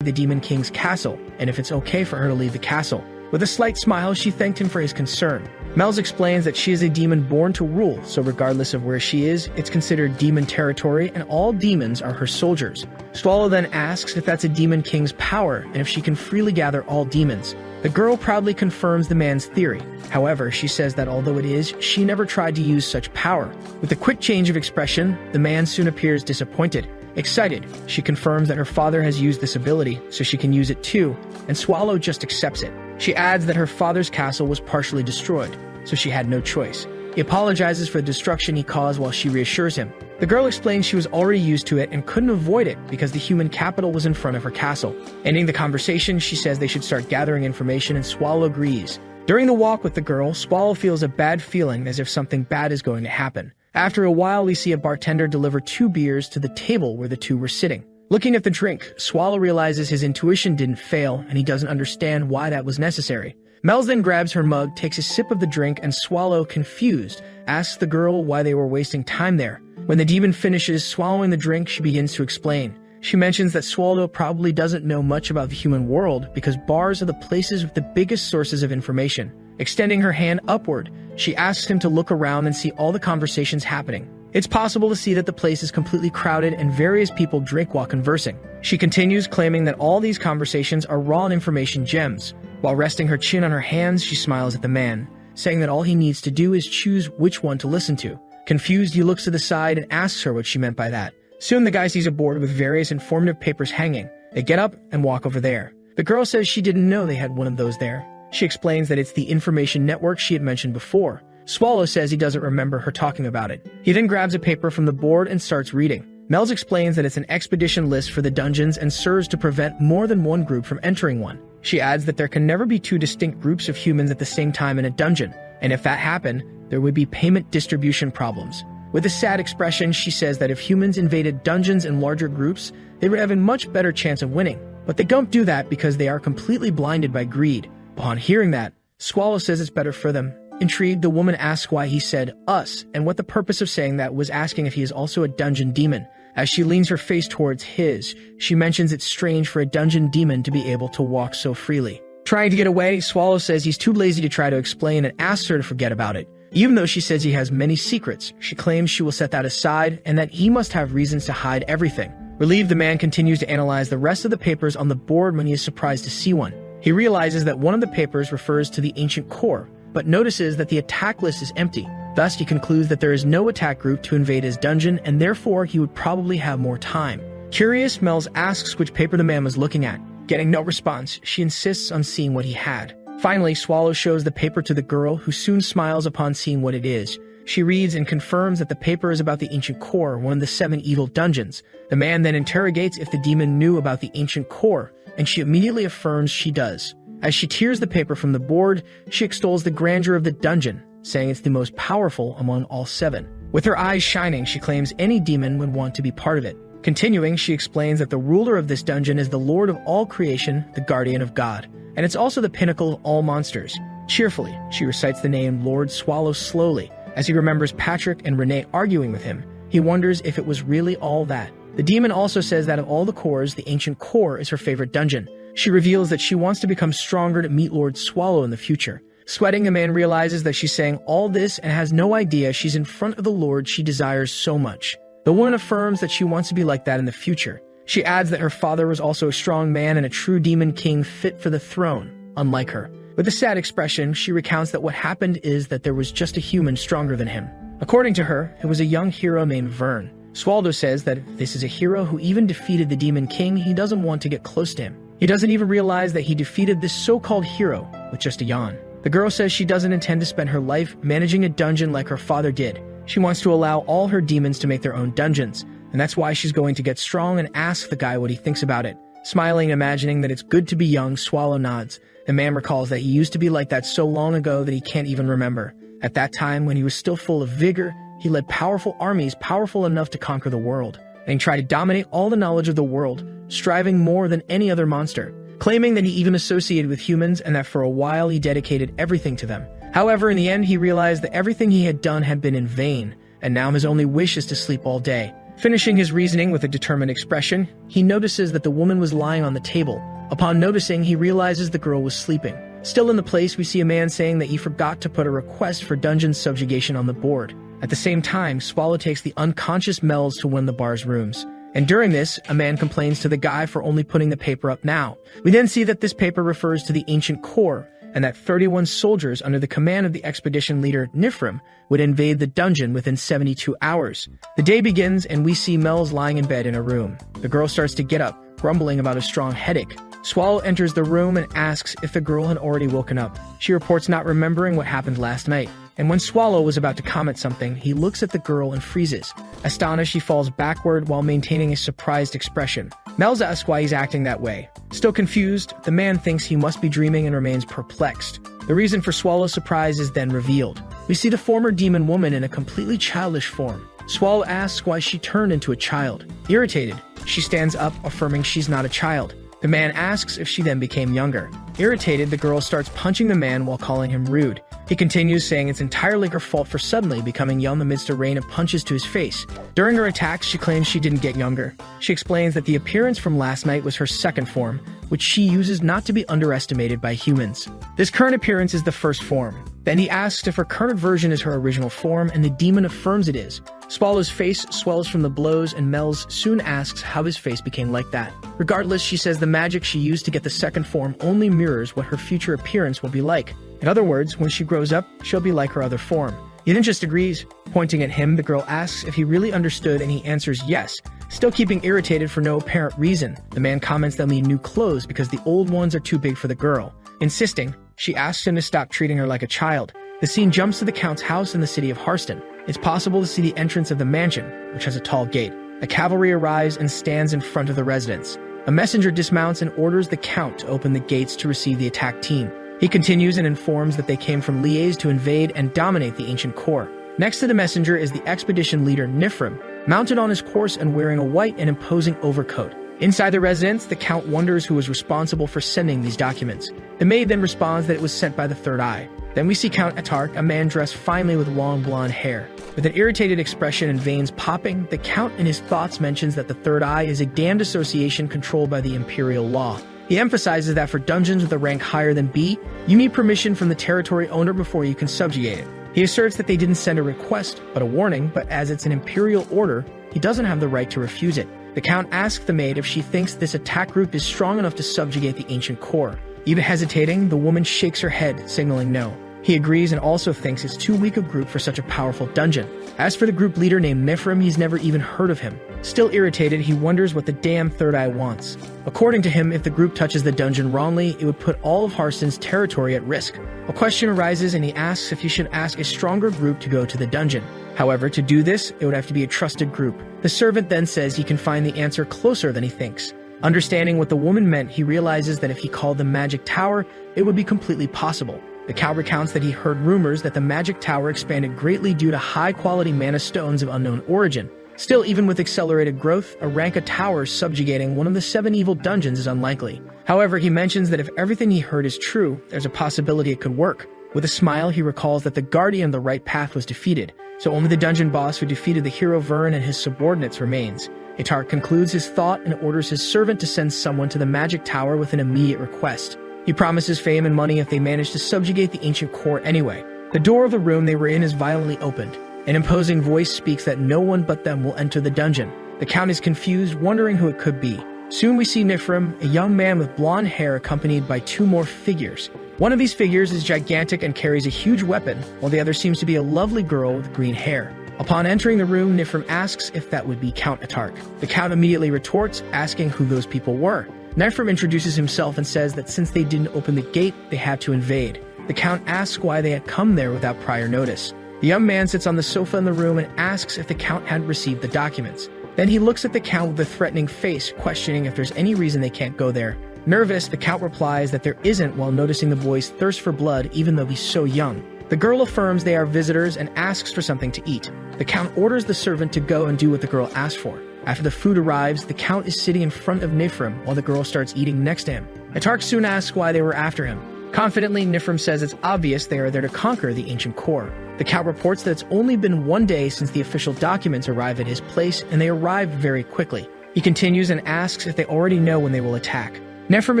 [SPEAKER 1] the Demon King's castle, and if it's okay for her to leave the castle. With a slight smile, she thanked him for his concern. Mel's explains that she is a demon born to rule, so regardless of where she is, it's considered demon territory, and all demons are her soldiers. Swallow then asks if that's a Demon King's power, and if she can freely gather all demons. The girl proudly confirms the man's theory. However, she says that although it is, she never tried to use such power. With a quick change of expression, the man soon appears disappointed. Excited, she confirms that her father has used this ability, so she can use it too, and Swallow just accepts it. She adds that her father's castle was partially destroyed, so she had no choice. He apologizes for the destruction he caused while she reassures him. The girl explains she was already used to it and couldn't avoid it because the human capital was in front of her castle. Ending the conversation, she says they should start gathering information, and Swallow agrees. During the walk with the girl, Swallow feels a bad feeling as if something bad is going to happen. After a while, we see a bartender deliver 2 beers to the table where the two were sitting. Looking at the drink, Swallow realizes his intuition didn't fail, and he doesn't understand why that was necessary. Mels then grabs her mug, takes a sip of the drink, and Swallow, confused, asks the girl why they were wasting time there. When the demon finishes swallowing the drink, she begins to explain. She mentions that Swallow probably doesn't know much about the human world because bars are the places with the biggest sources of information. Extending her hand upward, she asks him to look around and see all the conversations happening. It's possible to see that the place is completely crowded and various people drink while conversing. She continues, claiming that all these conversations are raw information gems. While resting her chin on her hands, she smiles at the man, saying that all he needs to do is choose which one to listen to. Confused, he looks to the side and asks her what she meant by that. Soon the guy sees a board with various informative papers hanging. They get up and walk over there. The girl says she didn't know they had one of those there. She explains that it's the information network she had mentioned before. Swallow says he doesn't remember her talking about it. He then grabs a paper from the board and starts reading. Mels explains that it's an expedition list for the dungeons and serves to prevent more than one group from entering one. She adds that there can never be 2 distinct groups of humans at the same time in a dungeon, and if that happened, there would be payment distribution problems. With a sad expression, she says that if humans invaded dungeons in larger groups, they would have a much better chance of winning. But they don't do that because they are completely blinded by greed. Upon hearing that, Swallow says it's better for them. Intrigued, the woman asks why he said us, and what the purpose of saying that was, asking if he is also a dungeon demon. As she leans her face towards his, she mentions it's strange for a dungeon demon to be able to walk so freely. Trying to get away, Swallow says he's too lazy to try to explain and asks her to forget about it. Even though she says he has many secrets, she claims she will set that aside and that he must have reasons to hide everything. Relieved, the man continues to analyze the rest of the papers on the board when he is surprised to see one. He realizes that one of the papers refers to the ancient core, but notices that the attack list is empty. Thus, he concludes that there is no attack group to invade his dungeon, and therefore he would probably have more time. Curious, Mels asks which paper the man was looking at. Getting no response, she insists on seeing what he had. Finally, Swallow shows the paper to the girl, who soon smiles upon seeing what it is. She reads and confirms that the paper is about the ancient core, one of the 7 evil dungeons. The man then interrogates if the demon knew about the ancient core, and she immediately affirms she does. As she tears the paper from the board, she extols the grandeur of the dungeon, saying it's the most powerful among all 7. With her eyes shining, she claims any demon would want to be part of it. Continuing, she explains that the ruler of this dungeon is the Lord of all creation, the guardian of God, and it's also the pinnacle of all monsters. Cheerfully, she recites the name Lord Swallow slowly. As he remembers Patrick and Renee arguing with him, he wonders if it was really all that. The demon also says that of all the cores, the ancient core is her favorite dungeon. She reveals that she wants to become stronger to meet Lord Swallow in the future. Sweating, the man realizes that she's saying all this and has no idea she's in front of the Lord she desires so much. The woman affirms that she wants to be like that in the future. She adds that her father was also a strong man and a true demon king fit for the throne, unlike her. With a sad expression, she recounts that what happened is that there was just a human stronger than him. According to her, it was a young hero named Vern. Swallow says that if this is a hero who even defeated the demon king, he doesn't want to get close to him. He doesn't even realize that he defeated this so-called hero with just a yawn. The girl says she doesn't intend to spend her life managing a dungeon like her father did. She wants to allow all her demons to make their own dungeons, and that's why she's going to get strong and ask the guy what he thinks about it. Smiling and imagining that it's good to be young, Swallow nods. The man recalls that he used to be like that so long ago that he can't even remember. At that time, when he was still full of vigor, he led powerful armies powerful enough to conquer the world, and he tried to dominate all the knowledge of the world, striving more than any other monster, claiming that he even associated with humans and that for a while he dedicated everything to them. However, in the end, he realized that everything he had done had been in vain, and now his only wish is to sleep all day. Finishing his reasoning with a determined expression, he notices that the woman was lying on the table. Upon noticing, he realizes the girl was sleeping. Still in the place, we see a man saying that he forgot to put a request for dungeon subjugation on the board. At the same time, Swallow takes the unconscious Mel's to one of the bar's rooms. And during this, a man complains to the guy for only putting the paper up now. We then see that this paper refers to the ancient core, and that 31 soldiers under the command of the expedition leader Nifrim would invade the dungeon within 72 hours. The day begins, and we see Mel's lying in bed in a room. The girl starts to get up, grumbling about a strong headache. Swallow enters the room and asks if the girl had already woken up. She reports not remembering what happened last night. And when Swallow was about to comment something, he looks at the girl and freezes. Astonished, he falls backward while maintaining a surprised expression. Mel's asks why he's acting that way. Still confused, the man thinks he must be dreaming and remains perplexed. The reason for Swallow's surprise is then revealed. We see the former demon woman in a completely childish form. Swallow asks why she turned into a child. Irritated, she stands up, affirming she's not a child. The man asks if she then became younger. Irritated, the girl starts punching the man while calling him rude. He continues, saying it's entirely her fault for suddenly becoming young amidst a rain of punches to his face. During her attacks, she claims she didn't get younger. She explains that the appearance from last night was her second form, which she uses not to be underestimated by humans. This current appearance is the first form. Then he asks if her current version is her original form, and the demon affirms it is. Swallow's face swells from the blows, and Mel's soon asks how his face became like that. Regardless, she says the magic she used to get the second form only mirrors what her future appearance will be like. In other words, when she grows up, she'll be like her other form. Eden just agrees. Pointing at him, the girl asks if he really understood, and he answers yes. Still keeping irritated for no apparent reason, the man comments they'll need new clothes because the old ones are too big for the girl. Insisting, she asks him to stop treating her like a child. The scene jumps to the Count's house in the city of Harston. It's possible to see the entrance of the mansion, which has a tall gate. The cavalry arrives and stands in front of the residence. A messenger dismounts and orders the Count to open the gates to receive the attack team. He continues and informs that they came from Liege to invade and dominate the ancient core. Next to the messenger is the expedition leader Nifrim, mounted on his horse and wearing a white and imposing overcoat. Inside the residence, the Count wonders who was responsible for sending these documents. The maid then responds that it was sent by the Third Eye. Then we see Count Atark, a man dressed finely with long blonde hair. With an irritated expression and veins popping, the Count in his thoughts mentions that the Third Eye is a damned association controlled by the imperial law. He emphasizes that for dungeons with a rank higher than B, you need permission from the territory owner before you can subjugate it. He asserts that they didn't send a request, but a warning, but as it's an imperial order, he doesn't have the right to refuse it. The Count asks the maid if she thinks this attack group is strong enough to subjugate the ancient core. Even hesitating, the woman shakes her head, signaling no. He agrees and also thinks it's too weak a group for such a powerful dungeon. As for the group leader named Nifrim, he's never even heard of him. Still irritated, he wonders what the damn Third Eye wants. According to him, if the group touches the dungeon wrongly, it would put all of Harston's territory at risk. A question arises and he asks if he should ask a stronger group to go to the dungeon. However, to do this, it would have to be a trusted group. The servant then says he can find the answer closer than he thinks. Understanding what the woman meant, he realizes that if he called the magic tower, it would be completely possible. The Count recounts that he heard rumors that the magic tower expanded greatly due to high-quality mana stones of unknown origin. Still, even with accelerated growth, a rank of towers subjugating one of the 7 evil dungeons is unlikely. However, he mentions that if everything he heard is true, there's a possibility it could work. With a smile, he recalls that the Guardian of the Right Path was defeated, so only the dungeon boss who defeated the hero Vern and his subordinates remains. Atark concludes his thought and orders his servant to send someone to the magic tower with an immediate request. He promises fame and money if they manage to subjugate the ancient core anyway. The door of the room they were in is violently opened. An imposing voice speaks that no one but them will enter the dungeon. The Count is confused, wondering who it could be. Soon we see Nifrim, a young man with blonde hair accompanied by 2 more figures. One of these figures is gigantic and carries a huge weapon, while the other seems to be a lovely girl with green hair. Upon entering the room, Nifrim asks if that would be Count Atark. The Count immediately retorts, asking who those people were. Nifrim introduces himself and says that since they didn't open the gate, they had to invade. The Count asks why they had come there without prior notice. The young man sits on the sofa in the room and asks if the Count had received the documents. Then he looks at the Count with a threatening face, questioning if there's any reason they can't go there. Nervous, the Count replies that there isn't while noticing the boy's thirst for blood even though he's so young. The girl affirms they are visitors and asks for something to eat. The Count orders the servant to go and do what the girl asked for. After the food arrives, the Count is sitting in front of Nifrim while the girl starts eating next to him. Atark soon asks why they were after him. Confidently, Nifrim says it's obvious they are there to conquer the ancient core. The Count reports that it's only been 1 day since the official documents arrive at his place, and they arrive very quickly. He continues and asks if they already know when they will attack. Nifrim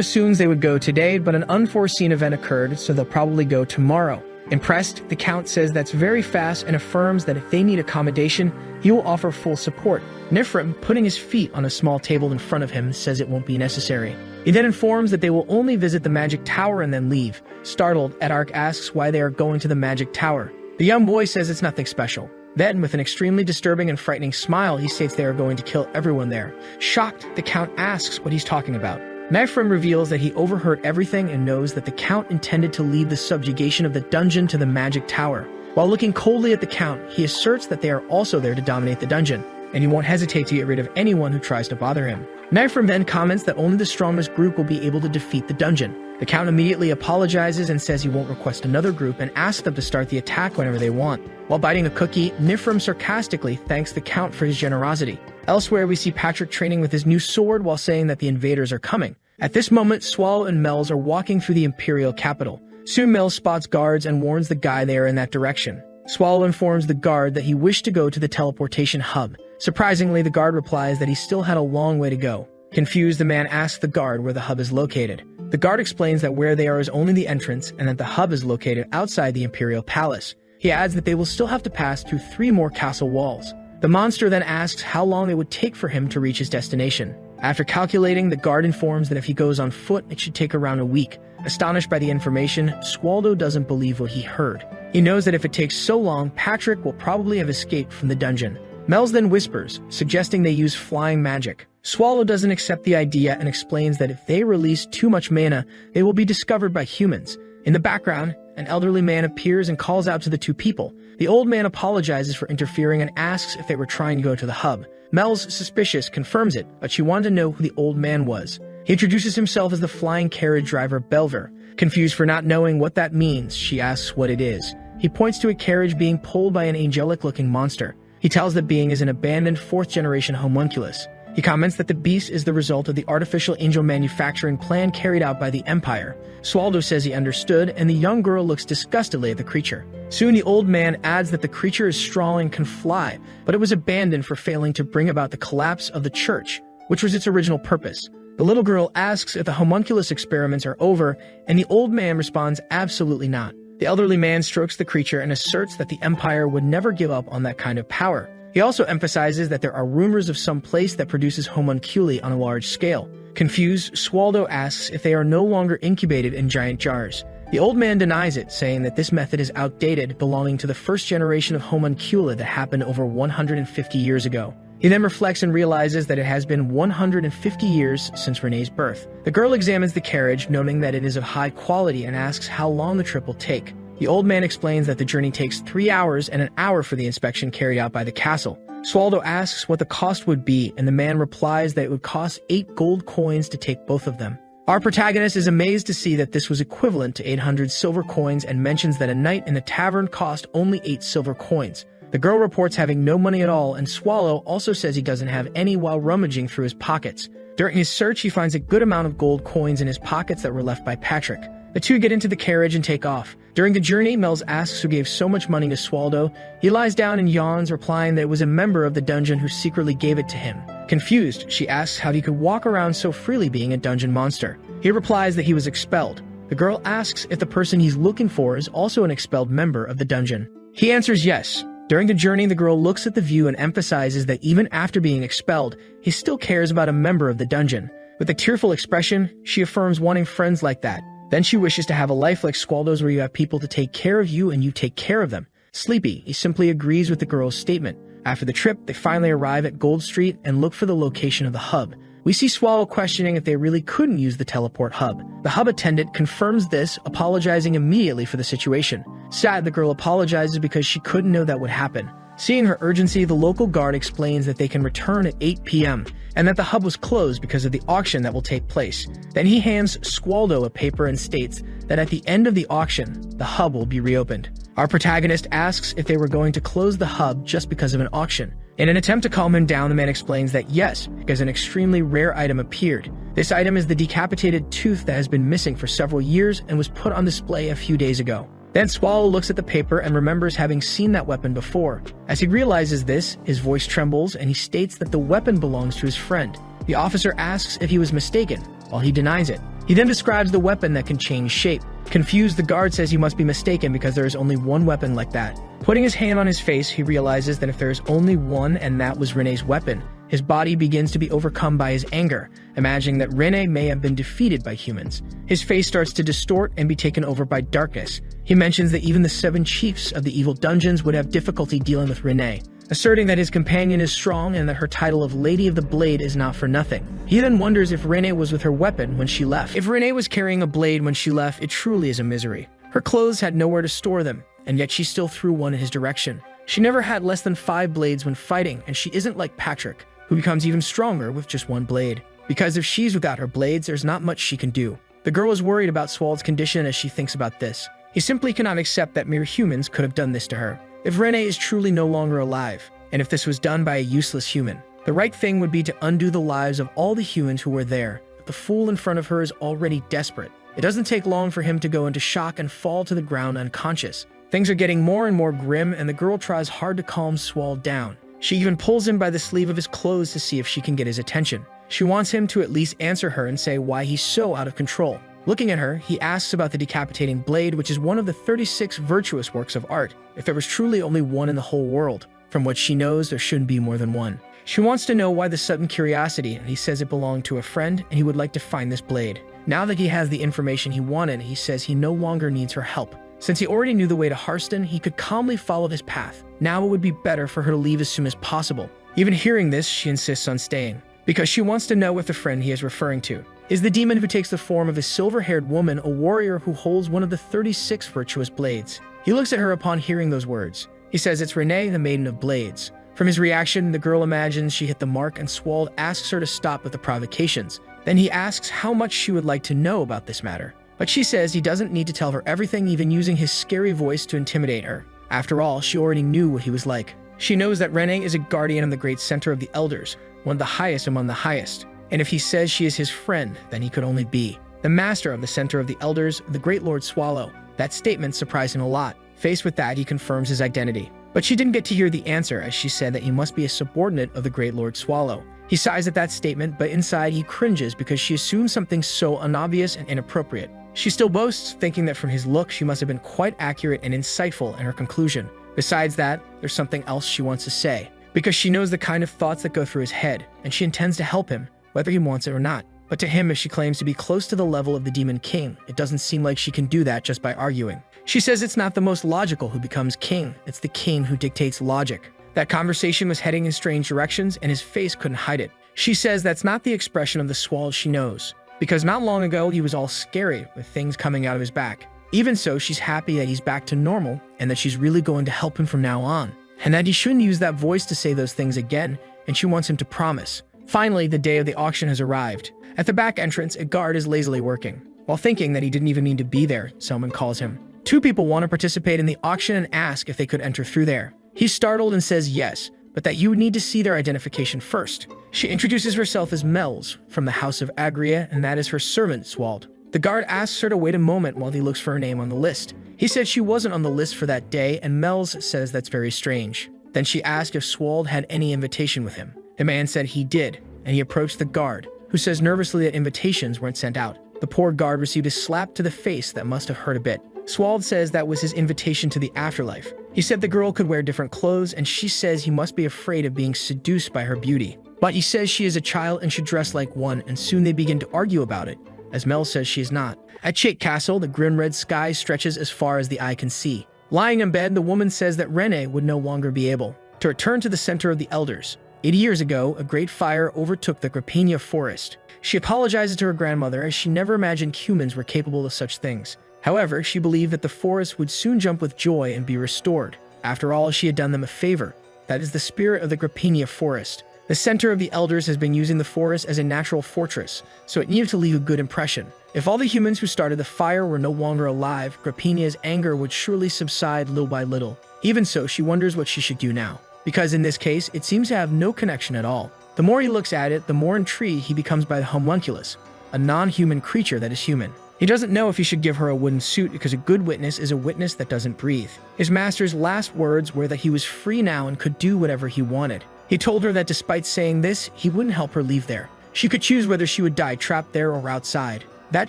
[SPEAKER 1] assumes they would go today, but an unforeseen event occurred, so they'll probably go tomorrow. Impressed, the Count says that's very fast and affirms that if they need accommodation, he will offer full support. Nifrim, putting his feet on a small table in front of him, says it won't be necessary. He then informs that they will only visit the magic tower and then leave. Startled, Edark asks why they are going to the magic tower. The young boy says it's nothing special. Then, with an extremely disturbing and frightening smile, he states they are going to kill everyone there. Shocked, the Count asks what he's talking about. Nifrim reveals that he overheard everything and knows that the Count intended to lead the subjugation of the dungeon to the magic tower. While looking coldly at the Count, he asserts that they are also there to dominate the dungeon, and he won't hesitate to get rid of anyone who tries to bother him. Nifrim then comments that only the strongest group will be able to defeat the dungeon. The Count immediately apologizes and says he won't request another group and asks them to start the attack whenever they want. While biting a cookie, Nifrim sarcastically thanks the Count for his generosity. Elsewhere, we see Patrick training with his new sword while saying that the invaders are coming. At this moment, Swallow and Mel's are walking through the Imperial capital. Soon Mel spots guards and warns the guy they are in that direction. Swallow informs the guard that he wished to go to the teleportation hub. Surprisingly, the guard replies that he still had a long way to go. Confused, the man asks the guard where the hub is located. The guard explains that where they are is only the entrance and that the hub is located outside the Imperial Palace. He adds that they will still have to pass through 3 more castle walls. The monster then asks how long it would take for him to reach his destination. After calculating, the guard informs that if he goes on foot, it should take around a week. Astonished by the information, Swaldo doesn't believe what he heard. He knows that if it takes so long, Patrick will probably have escaped from the dungeon. Mel's then whispers, suggesting they use flying magic. Swallow doesn't accept the idea and explains that if they release too much mana, they will be discovered by humans. In the background, an elderly man appears and calls out to the 2 people. The old man apologizes for interfering and asks if they were trying to go to the hub. Mel's suspicious, confirms it, but she wanted to know who the old man was. He introduces himself as the flying carriage driver Belver. Confused for not knowing what that means, she asks what it is. He points to a carriage being pulled by an angelic-looking monster. He tells the being is an abandoned 4th-generation homunculus. He comments that the beast is the result of the artificial angel manufacturing plan carried out by the Empire. Swaldo says he understood, and the young girl looks disgustedly at the creature. Soon the old man adds that the creature is strong and can fly, but it was abandoned for failing to bring about the collapse of the church, which was its original purpose. The little girl asks if the homunculus experiments are over, and the old man responds absolutely not. The elderly man strokes the creature and asserts that the Empire would never give up on that kind of power. He also emphasizes that there are rumors of some place that produces homunculi on a large scale. Confused, Swaldo asks if they are no longer incubated in giant jars. The old man denies it, saying that this method is outdated, belonging to the first generation of homunculi that happened over 150 years ago. He then reflects and realizes that it has been 150 years since Renee's birth. The girl examines the carriage, noting that it is of high quality, and asks how long the trip will take. The old man explains that the journey takes 3 hours and an hour for the inspection carried out by the castle. Swaldo asks what the cost would be, and the man replies that it would cost 8 gold coins to take both of them. Our protagonist is amazed to see that this was equivalent to 800 silver coins and mentions that a night in a tavern cost only 8 silver coins. The girl reports having no money at all, and Swallow also says he doesn't have any while rummaging through his pockets. During his search, he finds a good amount of gold coins in his pockets that were left by Patrick. The 2 get into the carriage and take off. During the journey, Mels asks who gave so much money to Swaldo. He lies down and yawns, replying that it was a member of the dungeon who secretly gave it to him. Confused, she asks how he could walk around so freely being a dungeon monster. He replies that he was expelled. The girl asks if the person he's looking for is also an expelled member of the dungeon. He answers yes. During the journey, the girl looks at the view and emphasizes that even after being expelled, he still cares about a member of the dungeon. With a tearful expression, she affirms wanting friends like that. Then she wishes to have a life like Squaldo's where you have people to take care of you and you take care of them. Sleepy, he simply agrees with the girl's statement. After the trip, they finally arrive at Gold Street and look for the location of the hub. We see Swallow questioning if they really couldn't use the teleport hub. The hub attendant confirms this, apologizing immediately for the situation. Sad, the girl apologizes because she couldn't know that would happen. Seeing her urgency, the local guard explains that they can return at 8 p.m. and that the hub was closed because of the auction that will take place. Then he hands Squaldo a paper and states that at the end of the auction, the hub will be reopened. Our protagonist asks if they were going to close the hub just because of an auction. In an attempt to calm him down, the man explains that yes, because an extremely rare item appeared. This item is the decapitated tooth that has been missing for several years and was put on display a few days ago. Then Swallow looks at the paper and remembers having seen that weapon before. As he realizes this, his voice trembles and he states that the weapon belongs to his friend. The officer asks if he was mistaken, while he denies it. He then describes the weapon that can change shape. Confused, the guard says he must be mistaken because there is only one weapon like that. Putting his hand on his face, he realizes that if there is only one and that was Renee's weapon, his body begins to be overcome by his anger, imagining that Renee may have been defeated by humans. His face starts to distort and be taken over by darkness. He mentions that even the 7 chiefs of the evil dungeons would have difficulty dealing with Renee, asserting that his companion is strong and that her title of Lady of the Blade is not for nothing. He then wonders if Renee was with her weapon when she left. If Renee was carrying a blade when she left, it truly is a misery. Her clothes had nowhere to store them, and yet she still threw one in his direction. She never had less than 5 blades when fighting, and she isn't like Patrick, who becomes even stronger with just 1 blade. Because if she's without her blades, there's not much she can do. The girl is worried about Swald's condition as she thinks about this. He simply cannot accept that mere humans could have done this to her. If Renee is truly no longer alive, and if this was done by a useless human, the right thing would be to undo the lives of all the humans who were there. But the fool in front of her is already desperate. It doesn't take long for him to go into shock and fall to the ground unconscious. Things are getting more and more grim, and the girl tries hard to calm Swald down. She even pulls him by the sleeve of his clothes to see if she can get his attention. She wants him to at least answer her and say why he's so out of control. Looking at her, he asks about the decapitating blade, which is one of the 36 virtuous works of art, if there was truly only one in the whole world. From what she knows, there shouldn't be more than one. She wants to know why the sudden curiosity, and he says it belonged to a friend, and he would like to find this blade. Now that he has the information he wanted, he says he no longer needs her help. Since he already knew the way to Harston, he could calmly follow his path. Now it would be better for her to leave as soon as possible. Even hearing this, she insists on staying, because she wants to know if the friend he is referring to is the demon who takes the form of a silver-haired woman, a warrior who holds one of the 36 virtuous blades. He looks at her upon hearing those words. He says it's Renee, the Maiden of Blades. From his reaction, the girl imagines she hit the mark, and Swald asks her to stop with the provocations. Then he asks how much she would like to know about this matter. But she says he doesn't need to tell her everything, even using his scary voice to intimidate her. After all, she already knew what he was like. She knows that Renee is a guardian of the great center of the elders, one of the highest among the highest. And if he says she is his friend, then he could only be the master of the center of the elders, the great Lord Swallow. That statement surprised him a lot. Faced with that, he confirms his identity. But she didn't get to hear the answer, as she said that he must be a subordinate of the great Lord Swallow. He sighs at that statement, but inside he cringes because she assumes something so unobvious and inappropriate. She still boasts, thinking that from his look she must have been quite accurate and insightful in her conclusion. Besides that, there's something else she wants to say, because she knows the kind of thoughts that go through his head, and she intends to help him, whether he wants it or not. But to him, if she claims to be close to the level of the Demon King, it doesn't seem like she can do that just by arguing. She says it's not the most logical who becomes king, it's the king who dictates logic. That conversation was heading in strange directions, and his face couldn't hide it. She says that's not the expression of the Swald she knows, because not long ago he was all scary with things coming out of his back. Even so, she's happy that he's back to normal, and that she's really going to help him from now on, and that he shouldn't use that voice to say those things again, and she wants him to promise. Finally, the day of the auction has arrived. At the back entrance, a guard is lazily working. While thinking that he didn't even mean to be there, someone calls him. 2 people want to participate in the auction and ask if they could enter through there. He's startled and says yes, but that you would need to see their identification first. She introduces herself as Mel's, from the House of Agria, and that is her servant, Swald. The guard asks her to wait a moment while he looks for her name on the list. He said she wasn't on the list for that day, and Mel's says that's very strange. Then she asked if Swald had any invitation with him. The man said he did, and he approached the guard, who says nervously that invitations weren't sent out. The poor guard received a slap to the face that must have hurt a bit. Swald says that was his invitation to the afterlife. He said the girl could wear different clothes, and she says he must be afraid of being seduced by her beauty. But he says she is a child and should dress like one, and soon they begin to argue about it, as Mel says she is not. At Shake Castle, the grim red sky stretches as far as the eye can see. Lying in bed, the woman says that Renee would no longer be able to return to the center of the elders. 80 years ago, a great fire overtook the Grapenia forest. She apologizes to her grandmother, as she never imagined humans were capable of such things. However, she believed that the forest would soon jump with joy and be restored. After all, she had done them a favor. That is the spirit of the Grapenia forest. The center of the elders has been using the forest as a natural fortress, so it needed to leave a good impression. If all the humans who started the fire were no longer alive, Grapenia's anger would surely subside little by little. Even so, she wonders what she should do now, because in this case, it seems to have no connection at all. The more he looks at it, the more intrigued he becomes by the homunculus, a non-human creature that is human. He doesn't know if he should give her a wooden suit because a good witness is a witness that doesn't breathe. His master's last words were that he was free now and could do whatever he wanted. He told her that despite saying this, he wouldn't help her leave there. She could choose whether she would die trapped there or outside. That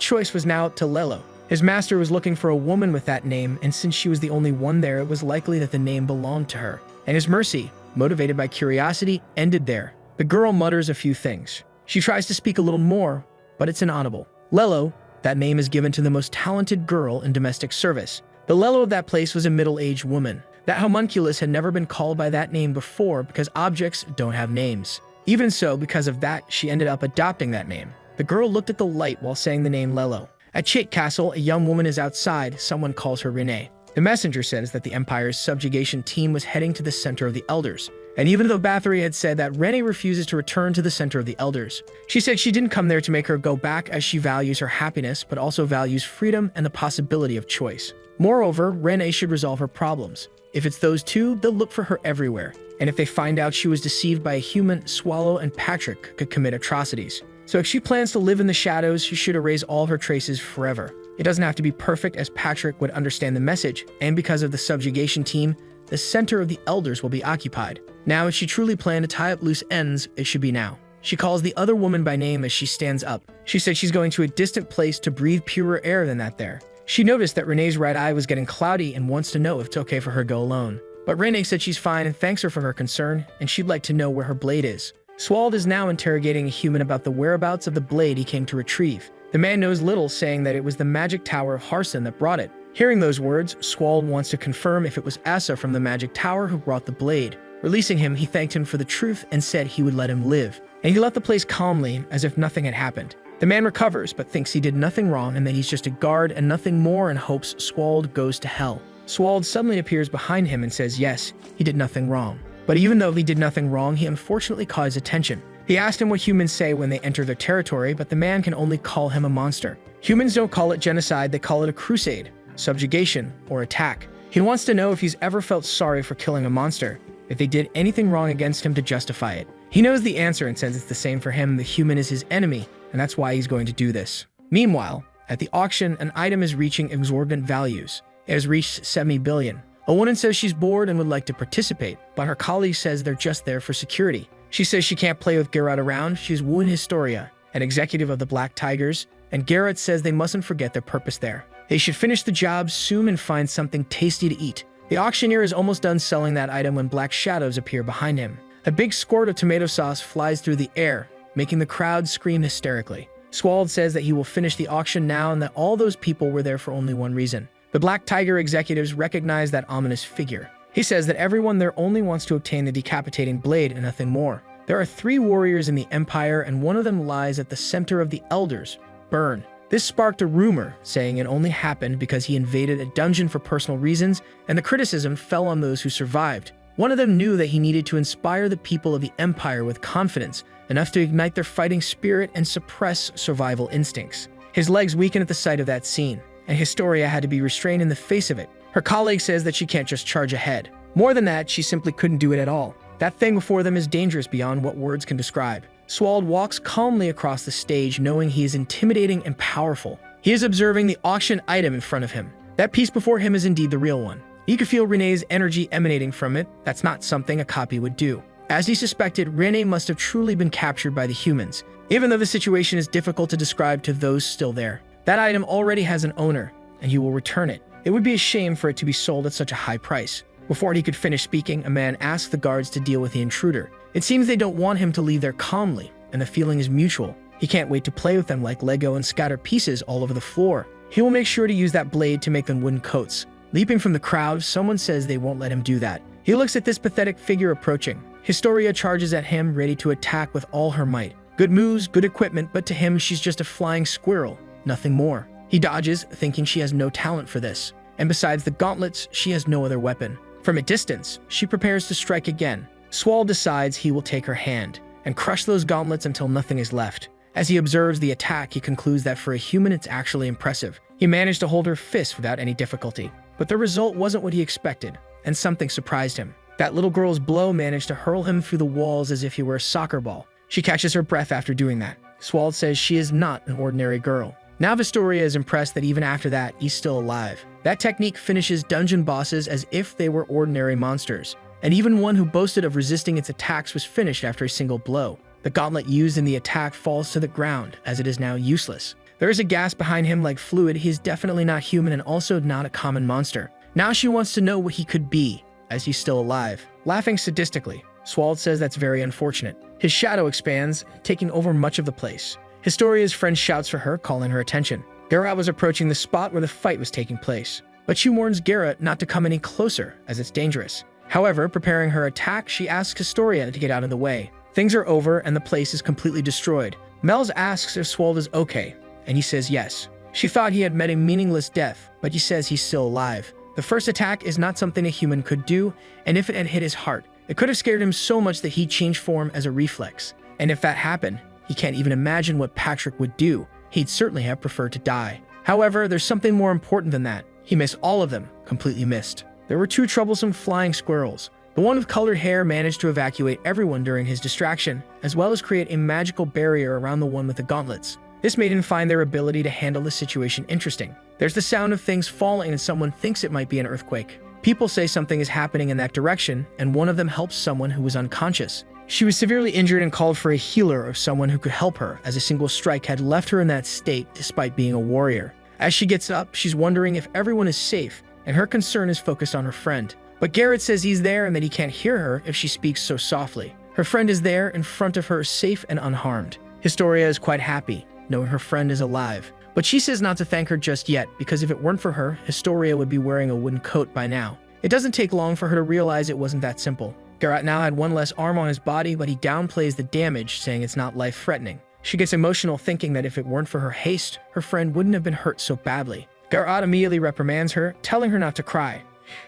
[SPEAKER 1] choice was now up to Lelo. His master was looking for a woman with that name, and since she was the only one there, it was likely that the name belonged to her. And his mercy, motivated by curiosity, ended there. The girl mutters a few things. She tries to speak a little more, but it's inaudible. Lelo, that name is given to the most talented girl in domestic service. The Lelo of that place was a middle-aged woman. That homunculus had never been called by that name before because objects don't have names. Even so, because of that, she ended up adopting that name. The girl looked at the light while saying the name Lelo. At Chait Castle, a young woman is outside. Someone calls her Renee. The messenger says that the Empire's subjugation team was heading to the Center of the Elders. And even though Bathory had said that Renee refuses to return to the Center of the Elders, she said she didn't come there to make her go back as she values her happiness, but also values freedom and the possibility of choice. Moreover, Renee should resolve her problems. If it's those two, they'll look for her everywhere. And if they find out she was deceived by a human, Swallow and Patrick could commit atrocities. So if she plans to live in the shadows, she should erase all of her traces forever. It doesn't have to be perfect, as Patrick would understand the message, and because of the subjugation team, the Center of the Elders will be occupied. Now, if she truly planned to tie up loose ends, it should be now. She calls the other woman by name as she stands up. She said she's going to a distant place to breathe purer air than that there. She noticed that Renee's right eye was getting cloudy and wants to know if it's okay for her to go alone. But Renee said she's fine and thanks her for her concern, and she'd like to know where her blade is. Swald is now interrogating a human about the whereabouts of the blade he came to retrieve. The man knows little, saying that it was the magic tower of Harson that brought it. Hearing those words, Swald wants to confirm if it was Asa from the magic tower who brought the blade. Releasing him, he thanked him for the truth and said he would let him live. And he left the place calmly, as if nothing had happened. The man recovers, but thinks he did nothing wrong and that he's just a guard and nothing more, and hopes Swald goes to hell. Swald suddenly appears behind him and says yes, he did nothing wrong. But even though he did nothing wrong, he unfortunately caught his attention. He asked him what humans say when they enter their territory, but the man can only call him a monster. Humans don't call it genocide, they call it a crusade, subjugation, or attack. He wants to know if he's ever felt sorry for killing a monster, if they did anything wrong against him to justify it. He knows the answer and says it's the same for him. The human is his enemy, and that's why he's going to do this. Meanwhile, at the auction, an item is reaching exorbitant values. It has reached 70 billion. A woman says she's bored and would like to participate, but her colleague says they're just there for security. She says she can't play with Gerard around. She's Woon Historia, an executive of the Black Tigers, and Gerard says they mustn't forget their purpose there. They should finish the job soon and find something tasty to eat. The auctioneer is almost done selling that item when black shadows appear behind him. A big squirt of tomato sauce flies through the air, making the crowd scream hysterically. Swald says that he will finish the auction now and that all those people were there for only one reason. The Black Tiger executives recognize that ominous figure. He says that everyone there only wants to obtain the decapitating blade and nothing more. There are 3 warriors in the Empire, and one of them lies at the center of the Elders, Burn. This sparked a rumor, saying it only happened because he invaded a dungeon for personal reasons, and the criticism fell on those who survived. One of them knew that he needed to inspire the people of the Empire with confidence, enough to ignite their fighting spirit and suppress survival instincts. His legs weakened at the sight of that scene, and Historia had to be restrained in the face of it. Her colleague says that she can't just charge ahead. More than that, she simply couldn't do it at all. That thing before them is dangerous beyond what words can describe. Swald walks calmly across the stage, knowing he is intimidating and powerful. He is observing the auction item in front of him. That piece before him is indeed the real one. He could feel Renee's energy emanating from it. That's not something a copy would do. As he suspected, Renee must have truly been captured by the humans, even though the situation is difficult to describe to those still there. That item already has an owner, and he will return it. It would be a shame for it to be sold at such a high price. Before he could finish speaking, a man asked the guards to deal with the intruder. It seems they don't want him to leave there calmly, and the feeling is mutual. He can't wait to play with them like Lego and scatter pieces all over the floor. He will make sure to use that blade to make them wooden coats. Leaping from the crowd, someone says they won't let him do that. He looks at this pathetic figure approaching. Historia charges at him, ready to attack with all her might. Good moves, good equipment, but to him she's just a flying squirrel, nothing more. He dodges, thinking she has no talent for this. And besides the gauntlets, she has no other weapon. From a distance, she prepares to strike again. Swald decides he will take her hand and crush those gauntlets until nothing is left. As he observes the attack, he concludes that for a human it's actually impressive. He managed to hold her fist without any difficulty. But the result wasn't what he expected, and something surprised him. That little girl's blow managed to hurl him through the walls as if he were a soccer ball. She catches her breath after doing that. Swald says she is not an ordinary girl. Now Vistoria is impressed that even after that, he's still alive. That technique finishes dungeon bosses as if they were ordinary monsters. And even one who boasted of resisting its attacks was finished after a single blow. The gauntlet used in the attack falls to the ground, as it is now useless. There is a gas behind him like fluid. He is definitely not human and also not a common monster. Now she wants to know what he could be, as he's still alive. Laughing sadistically, Swald says that's very unfortunate. His shadow expands, taking over much of the place. Historia's friend shouts for her, calling her attention. Garrett was approaching the spot where the fight was taking place, but she warns Garrett not to come any closer, as it's dangerous. However, preparing her attack, she asks Historia to get out of the way. Things are over and the place is completely destroyed. Mel's asks if Swald is okay, and he says yes. She thought he had met a meaningless death, but he says he's still alive. The first attack is not something a human could do, and if it had hit his heart, it could have scared him so much that he'd change form as a reflex. And if that happened, he can't even imagine what Patrick would do. He'd certainly have preferred to die. However, there's something more important than that. He missed all of them, completely missed. There were 2 troublesome flying squirrels. The one with colored hair managed to evacuate everyone during his distraction, as well as create a magical barrier around the one with the gauntlets. This made him find their ability to handle the situation interesting. There's the sound of things falling and someone thinks it might be an earthquake. People say something is happening in that direction, and one of them helps someone who was unconscious. She was severely injured and called for a healer or someone who could help her, as a single strike had left her in that state despite being a warrior. As she gets up, she's wondering if everyone is safe, and her concern is focused on her friend. But Garrett says he's there and that he can't hear her if she speaks so softly. Her friend is there in front of her, safe and unharmed. Historia is quite happy, knowing her friend is alive. But she says not to thank her just yet, because if it weren't for her, Historia would be wearing a wooden coat by now. It doesn't take long for her to realize it wasn't that simple. Garrett now had one less arm on his body, but he downplays the damage, saying it's not life-threatening. She gets emotional thinking that if it weren't for her haste, her friend wouldn't have been hurt so badly. Garrett immediately reprimands her, telling her not to cry.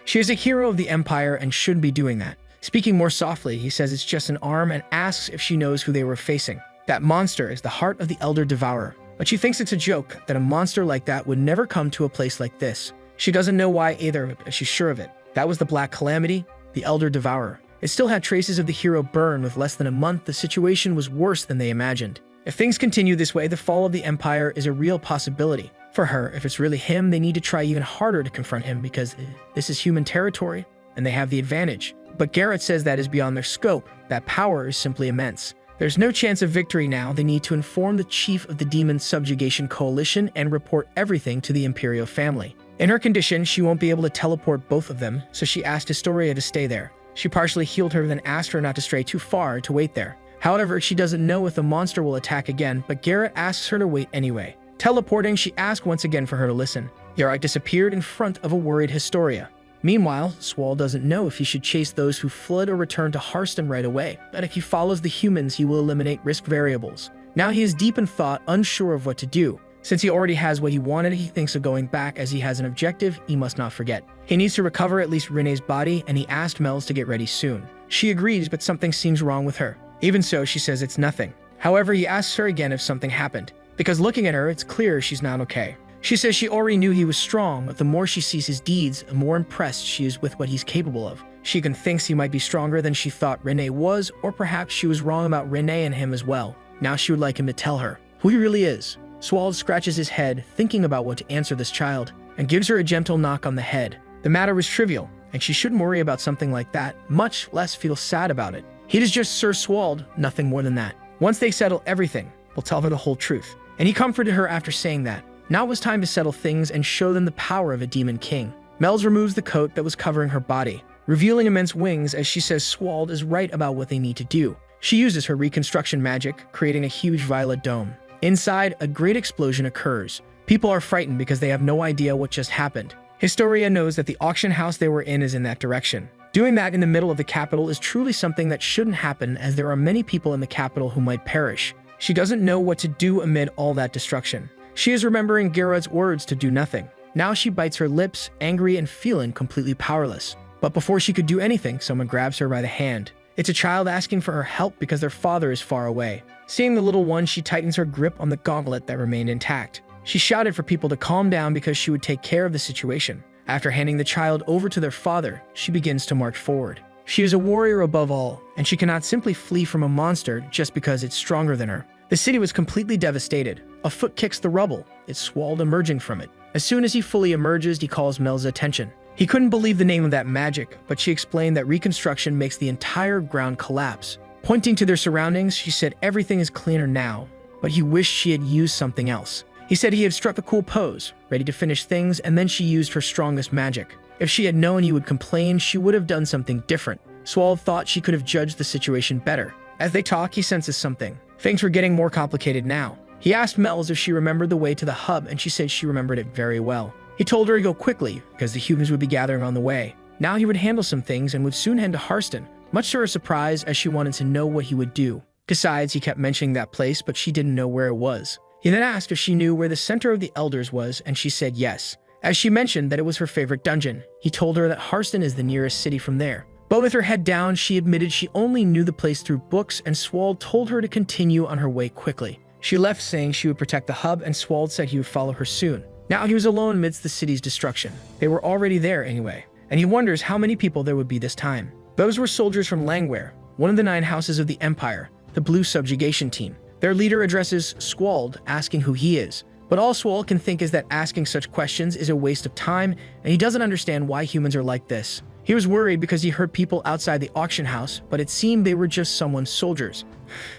[SPEAKER 1] She is a hero of the Empire and shouldn't be doing that. Speaking more softly, he says it's just an arm and asks if she knows who they were facing. That monster is the heart of the Elder Devourer. But she thinks it's a joke that a monster like that would never come to a place like this. She doesn't know why either, but she's sure of it. That was the Black Calamity, the Elder Devourer. It still had traces of the hero burn. With less than a month, the situation was worse than they imagined. If things continue this way, the fall of the Empire is a real possibility. For her, if it's really him, they need to try even harder to confront him because this is human territory, and they have the advantage. But Garrett says that is beyond their scope. That power is simply immense. There's no chance of victory now. They need to inform the chief of the Demon Subjugation Coalition and report everything to the Imperial family. In her condition, she won't be able to teleport both of them, so she asked Historia to stay there. She partially healed her, then asked her not to stray too far to wait there. However, she doesn't know if the monster will attack again, but Garrett asks her to wait anyway. Teleporting, she asked once again for her to listen. Garrett disappeared in front of a worried Historia. Meanwhile, Swald doesn't know if he should chase those who fled or return to Harston right away, but if he follows the humans, he will eliminate risk variables. Now he is deep in thought, unsure of what to do. Since he already has what he wanted, he thinks of going back as he has an objective he must not forget. He needs to recover at least Renee's body, and he asked Mel's to get ready soon. She agrees, but something seems wrong with her. Even so, she says it's nothing. However, he asks her again if something happened, because looking at her, it's clear she's not okay. She says she already knew he was strong, but the more she sees his deeds, the more impressed she is with what he's capable of. She even thinks he might be stronger than she thought Renee was, or perhaps she was wrong about Renee and him as well. Now she would like him to tell her who he really is. Swald scratches his head, thinking about what to answer this child, and gives her a gentle knock on the head. The matter was trivial, and she shouldn't worry about something like that, much less feel sad about it. He is just Sir Swald, nothing more than that. Once they settle everything, we'll tell her the whole truth. And he comforted her after saying that. Now it was time to settle things and show them the power of a demon king. Mel's removes the coat that was covering her body, revealing immense wings as she says Swald is right about what they need to do. She uses her reconstruction magic, creating a huge violet dome. Inside, a great explosion occurs. People are frightened because they have no idea what just happened. Historia knows that the auction house they were in is in that direction. Doing that in the middle of the capital is truly something that shouldn't happen, as there are many people in the capital who might perish. She doesn't know what to do amid all that destruction. She is remembering Garrett's words to do nothing. Now she bites her lips, angry and feeling completely powerless. But before she could do anything, someone grabs her by the hand. It's a child asking for her help because their father is far away. Seeing the little one, she tightens her grip on the gauntlet that remained intact. She shouted for people to calm down because she would take care of the situation. After handing the child over to their father, she begins to march forward. She is a warrior above all, and she cannot simply flee from a monster just because it's stronger than her. The city was completely devastated. A foot kicks the rubble, its swald emerging from it. As soon as he fully emerges, he calls Mel's attention. He couldn't believe the name of that magic, but she explained that reconstruction makes the entire ground collapse. Pointing to their surroundings, she said everything is cleaner now, but he wished she had used something else. He said he had struck a cool pose, ready to finish things, and then she used her strongest magic. If she had known he would complain, she would have done something different. Swald thought she could have judged the situation better. As they talk, he senses something. Things were getting more complicated now. He asked Mel's if she remembered the way to the hub, and she said she remembered it very well. He told her to go quickly, because the humans would be gathering on the way. Now he would handle some things and would soon head to Harston, much to her surprise as she wanted to know what he would do. Besides, he kept mentioning that place, but she didn't know where it was. He then asked if she knew where the Center of the Elders was, and she said yes. As she mentioned that it was her favorite dungeon, he told her that Harston is the nearest city from there. But with her head down, she admitted she only knew the place through books, and Swald told her to continue on her way quickly. She left saying she would protect the hub, and Swald said he would follow her soon. Now he was alone amidst the city's destruction. They were already there anyway, and he wonders how many people there would be this time. Those were soldiers from Langware, one of the 9 houses of the Empire, the Blue Subjugation Team. Their leader addresses Swald, asking who he is. But all Swald can think is that asking such questions is a waste of time, and he doesn't understand why humans are like this. He was worried because he heard people outside the auction house, but it seemed they were just someone's soldiers.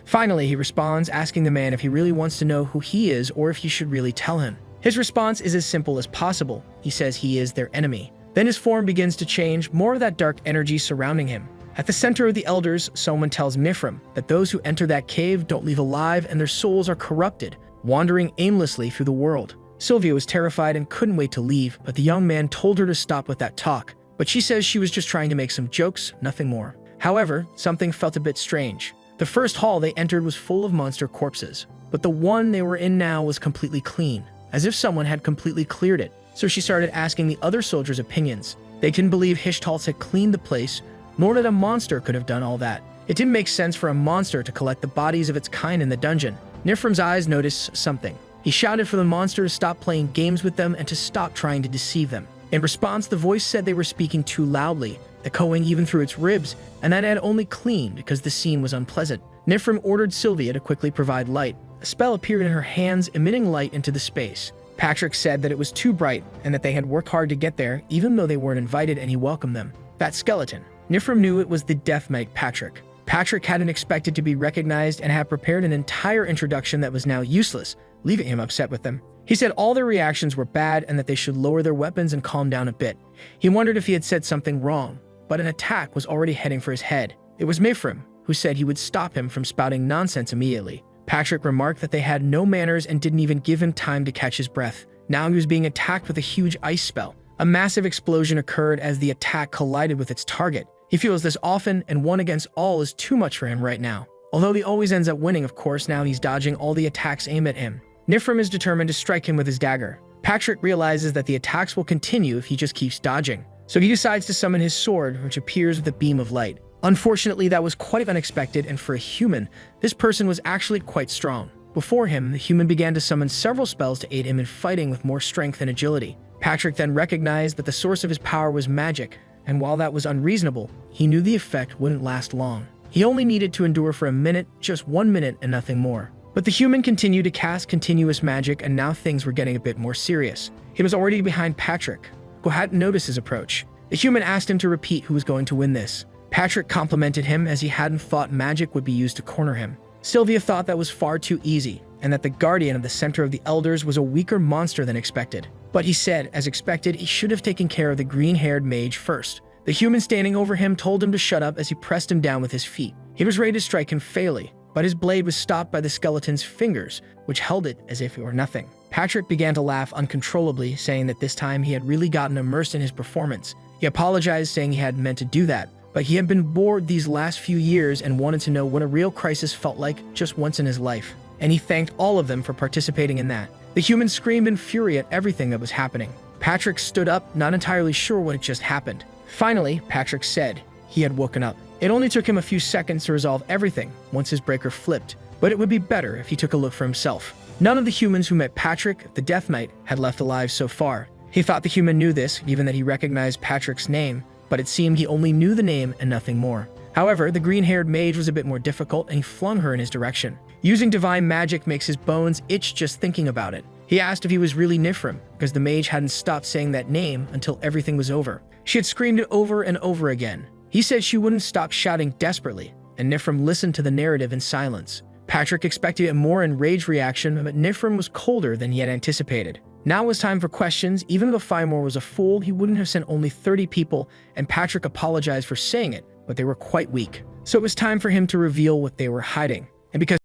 [SPEAKER 1] Finally, he responds, asking the man if he really wants to know who he is or if he should really tell him. His response is as simple as possible. He says he is their enemy. Then his form begins to change, more of that dark energy surrounding him. At the center of the Elders, someone tells Mifrim that those who enter that cave don't leave alive and their souls are corrupted, wandering aimlessly through the world. Sylvia was terrified and couldn't wait to leave, but the young man told her to stop with that talk. But she says she was just trying to make some jokes, nothing more. However, something felt a bit strange. The first hall they entered was full of monster corpses, but the one they were in now was completely clean, as if someone had completely cleared it. So she started asking the other soldiers' opinions. They didn't believe Hishtals had cleaned the place, nor that a monster could have done all that. It didn't make sense for a monster to collect the bodies of its kind in the dungeon. Nifrim's eyes noticed something. He shouted for the monster to stop playing games with them and to stop trying to deceive them. In response, the voice said they were speaking too loudly, echoing even through its ribs, and that it had only cleaned because the scene was unpleasant. Nifrim ordered Sylvia to quickly provide light. A spell appeared in her hands, emitting light into the space. Patrick said that it was too bright and that they had worked hard to get there, even though they weren't invited, and he welcomed them. That skeleton. Nifrim knew it was the Death Knight Patrick. Patrick hadn't expected to be recognized and had prepared an entire introduction that was now useless, leaving him upset with them. He said all their reactions were bad and that they should lower their weapons and calm down a bit. He wondered if he had said something wrong, but an attack was already heading for his head. It was Mifrim, who said he would stop him from spouting nonsense immediately. Patrick remarked that they had no manners and didn't even give him time to catch his breath. Now he was being attacked with a huge ice spell. A massive explosion occurred as the attack collided with its target. He feels this often, and 1 against all is too much for him right now. Although he always ends up winning, of course, now he's dodging all the attacks aimed at him. Nifrim is determined to strike him with his dagger. Patrick realizes that the attacks will continue if he just keeps dodging. So he decides to summon his sword, which appears with a beam of light. Unfortunately, that was quite unexpected, and for a human, this person was actually quite strong. Before him, the human began to summon several spells to aid him in fighting with more strength and agility. Patrick then recognized that the source of his power was magic, and while that was unreasonable, he knew the effect wouldn't last long. He only needed to endure for a minute, just 1 minute and nothing more. But the human continued to cast continuous magic, and now things were getting a bit more serious. He was already behind Patrick, who hadn't noticed his approach. The human asked him to repeat who was going to win this. Patrick complimented him as he hadn't thought magic would be used to corner him. Sylvia thought that was far too easy, and that the guardian of the Center of the Elders was a weaker monster than expected. But he said, as expected, he should have taken care of the green-haired mage first. The human standing over him told him to shut up as he pressed him down with his feet. He was ready to strike him fatally, but his blade was stopped by the skeleton's fingers, which held it as if it were nothing. Patrick began to laugh uncontrollably, saying that this time he had really gotten immersed in his performance. He apologized, saying he hadn't meant to do that, but he had been bored these last few years and wanted to know what a real crisis felt like just once in his life. And he thanked all of them for participating in that. The human screamed in fury at everything that was happening. Patrick stood up, not entirely sure what had just happened. Finally, Patrick said he had woken up. It only took him a few seconds to resolve everything once his breaker flipped, but it would be better if he took a look for himself. None of the humans who met Patrick, the Death Knight, had left alive so far. He thought the human knew this, given that he recognized Patrick's name, but it seemed he only knew the name and nothing more. However, the green-haired mage was a bit more difficult, and he flung her in his direction. Using divine magic makes his bones itch just thinking about it. He asked if he was really Nifrim, because the mage hadn't stopped saying that name until everything was over. She had screamed it over and over again. He said she wouldn't stop shouting desperately, and Nifrim listened to the narrative in silence. Patrick expected a more enraged reaction, but Nifrim was colder than he had anticipated. Now it was time for questions. Even though Fimore was a fool, he wouldn't have sent only 30 people, and Patrick apologized for saying it, but they were quite weak. So it was time for him to reveal what they were hiding. And because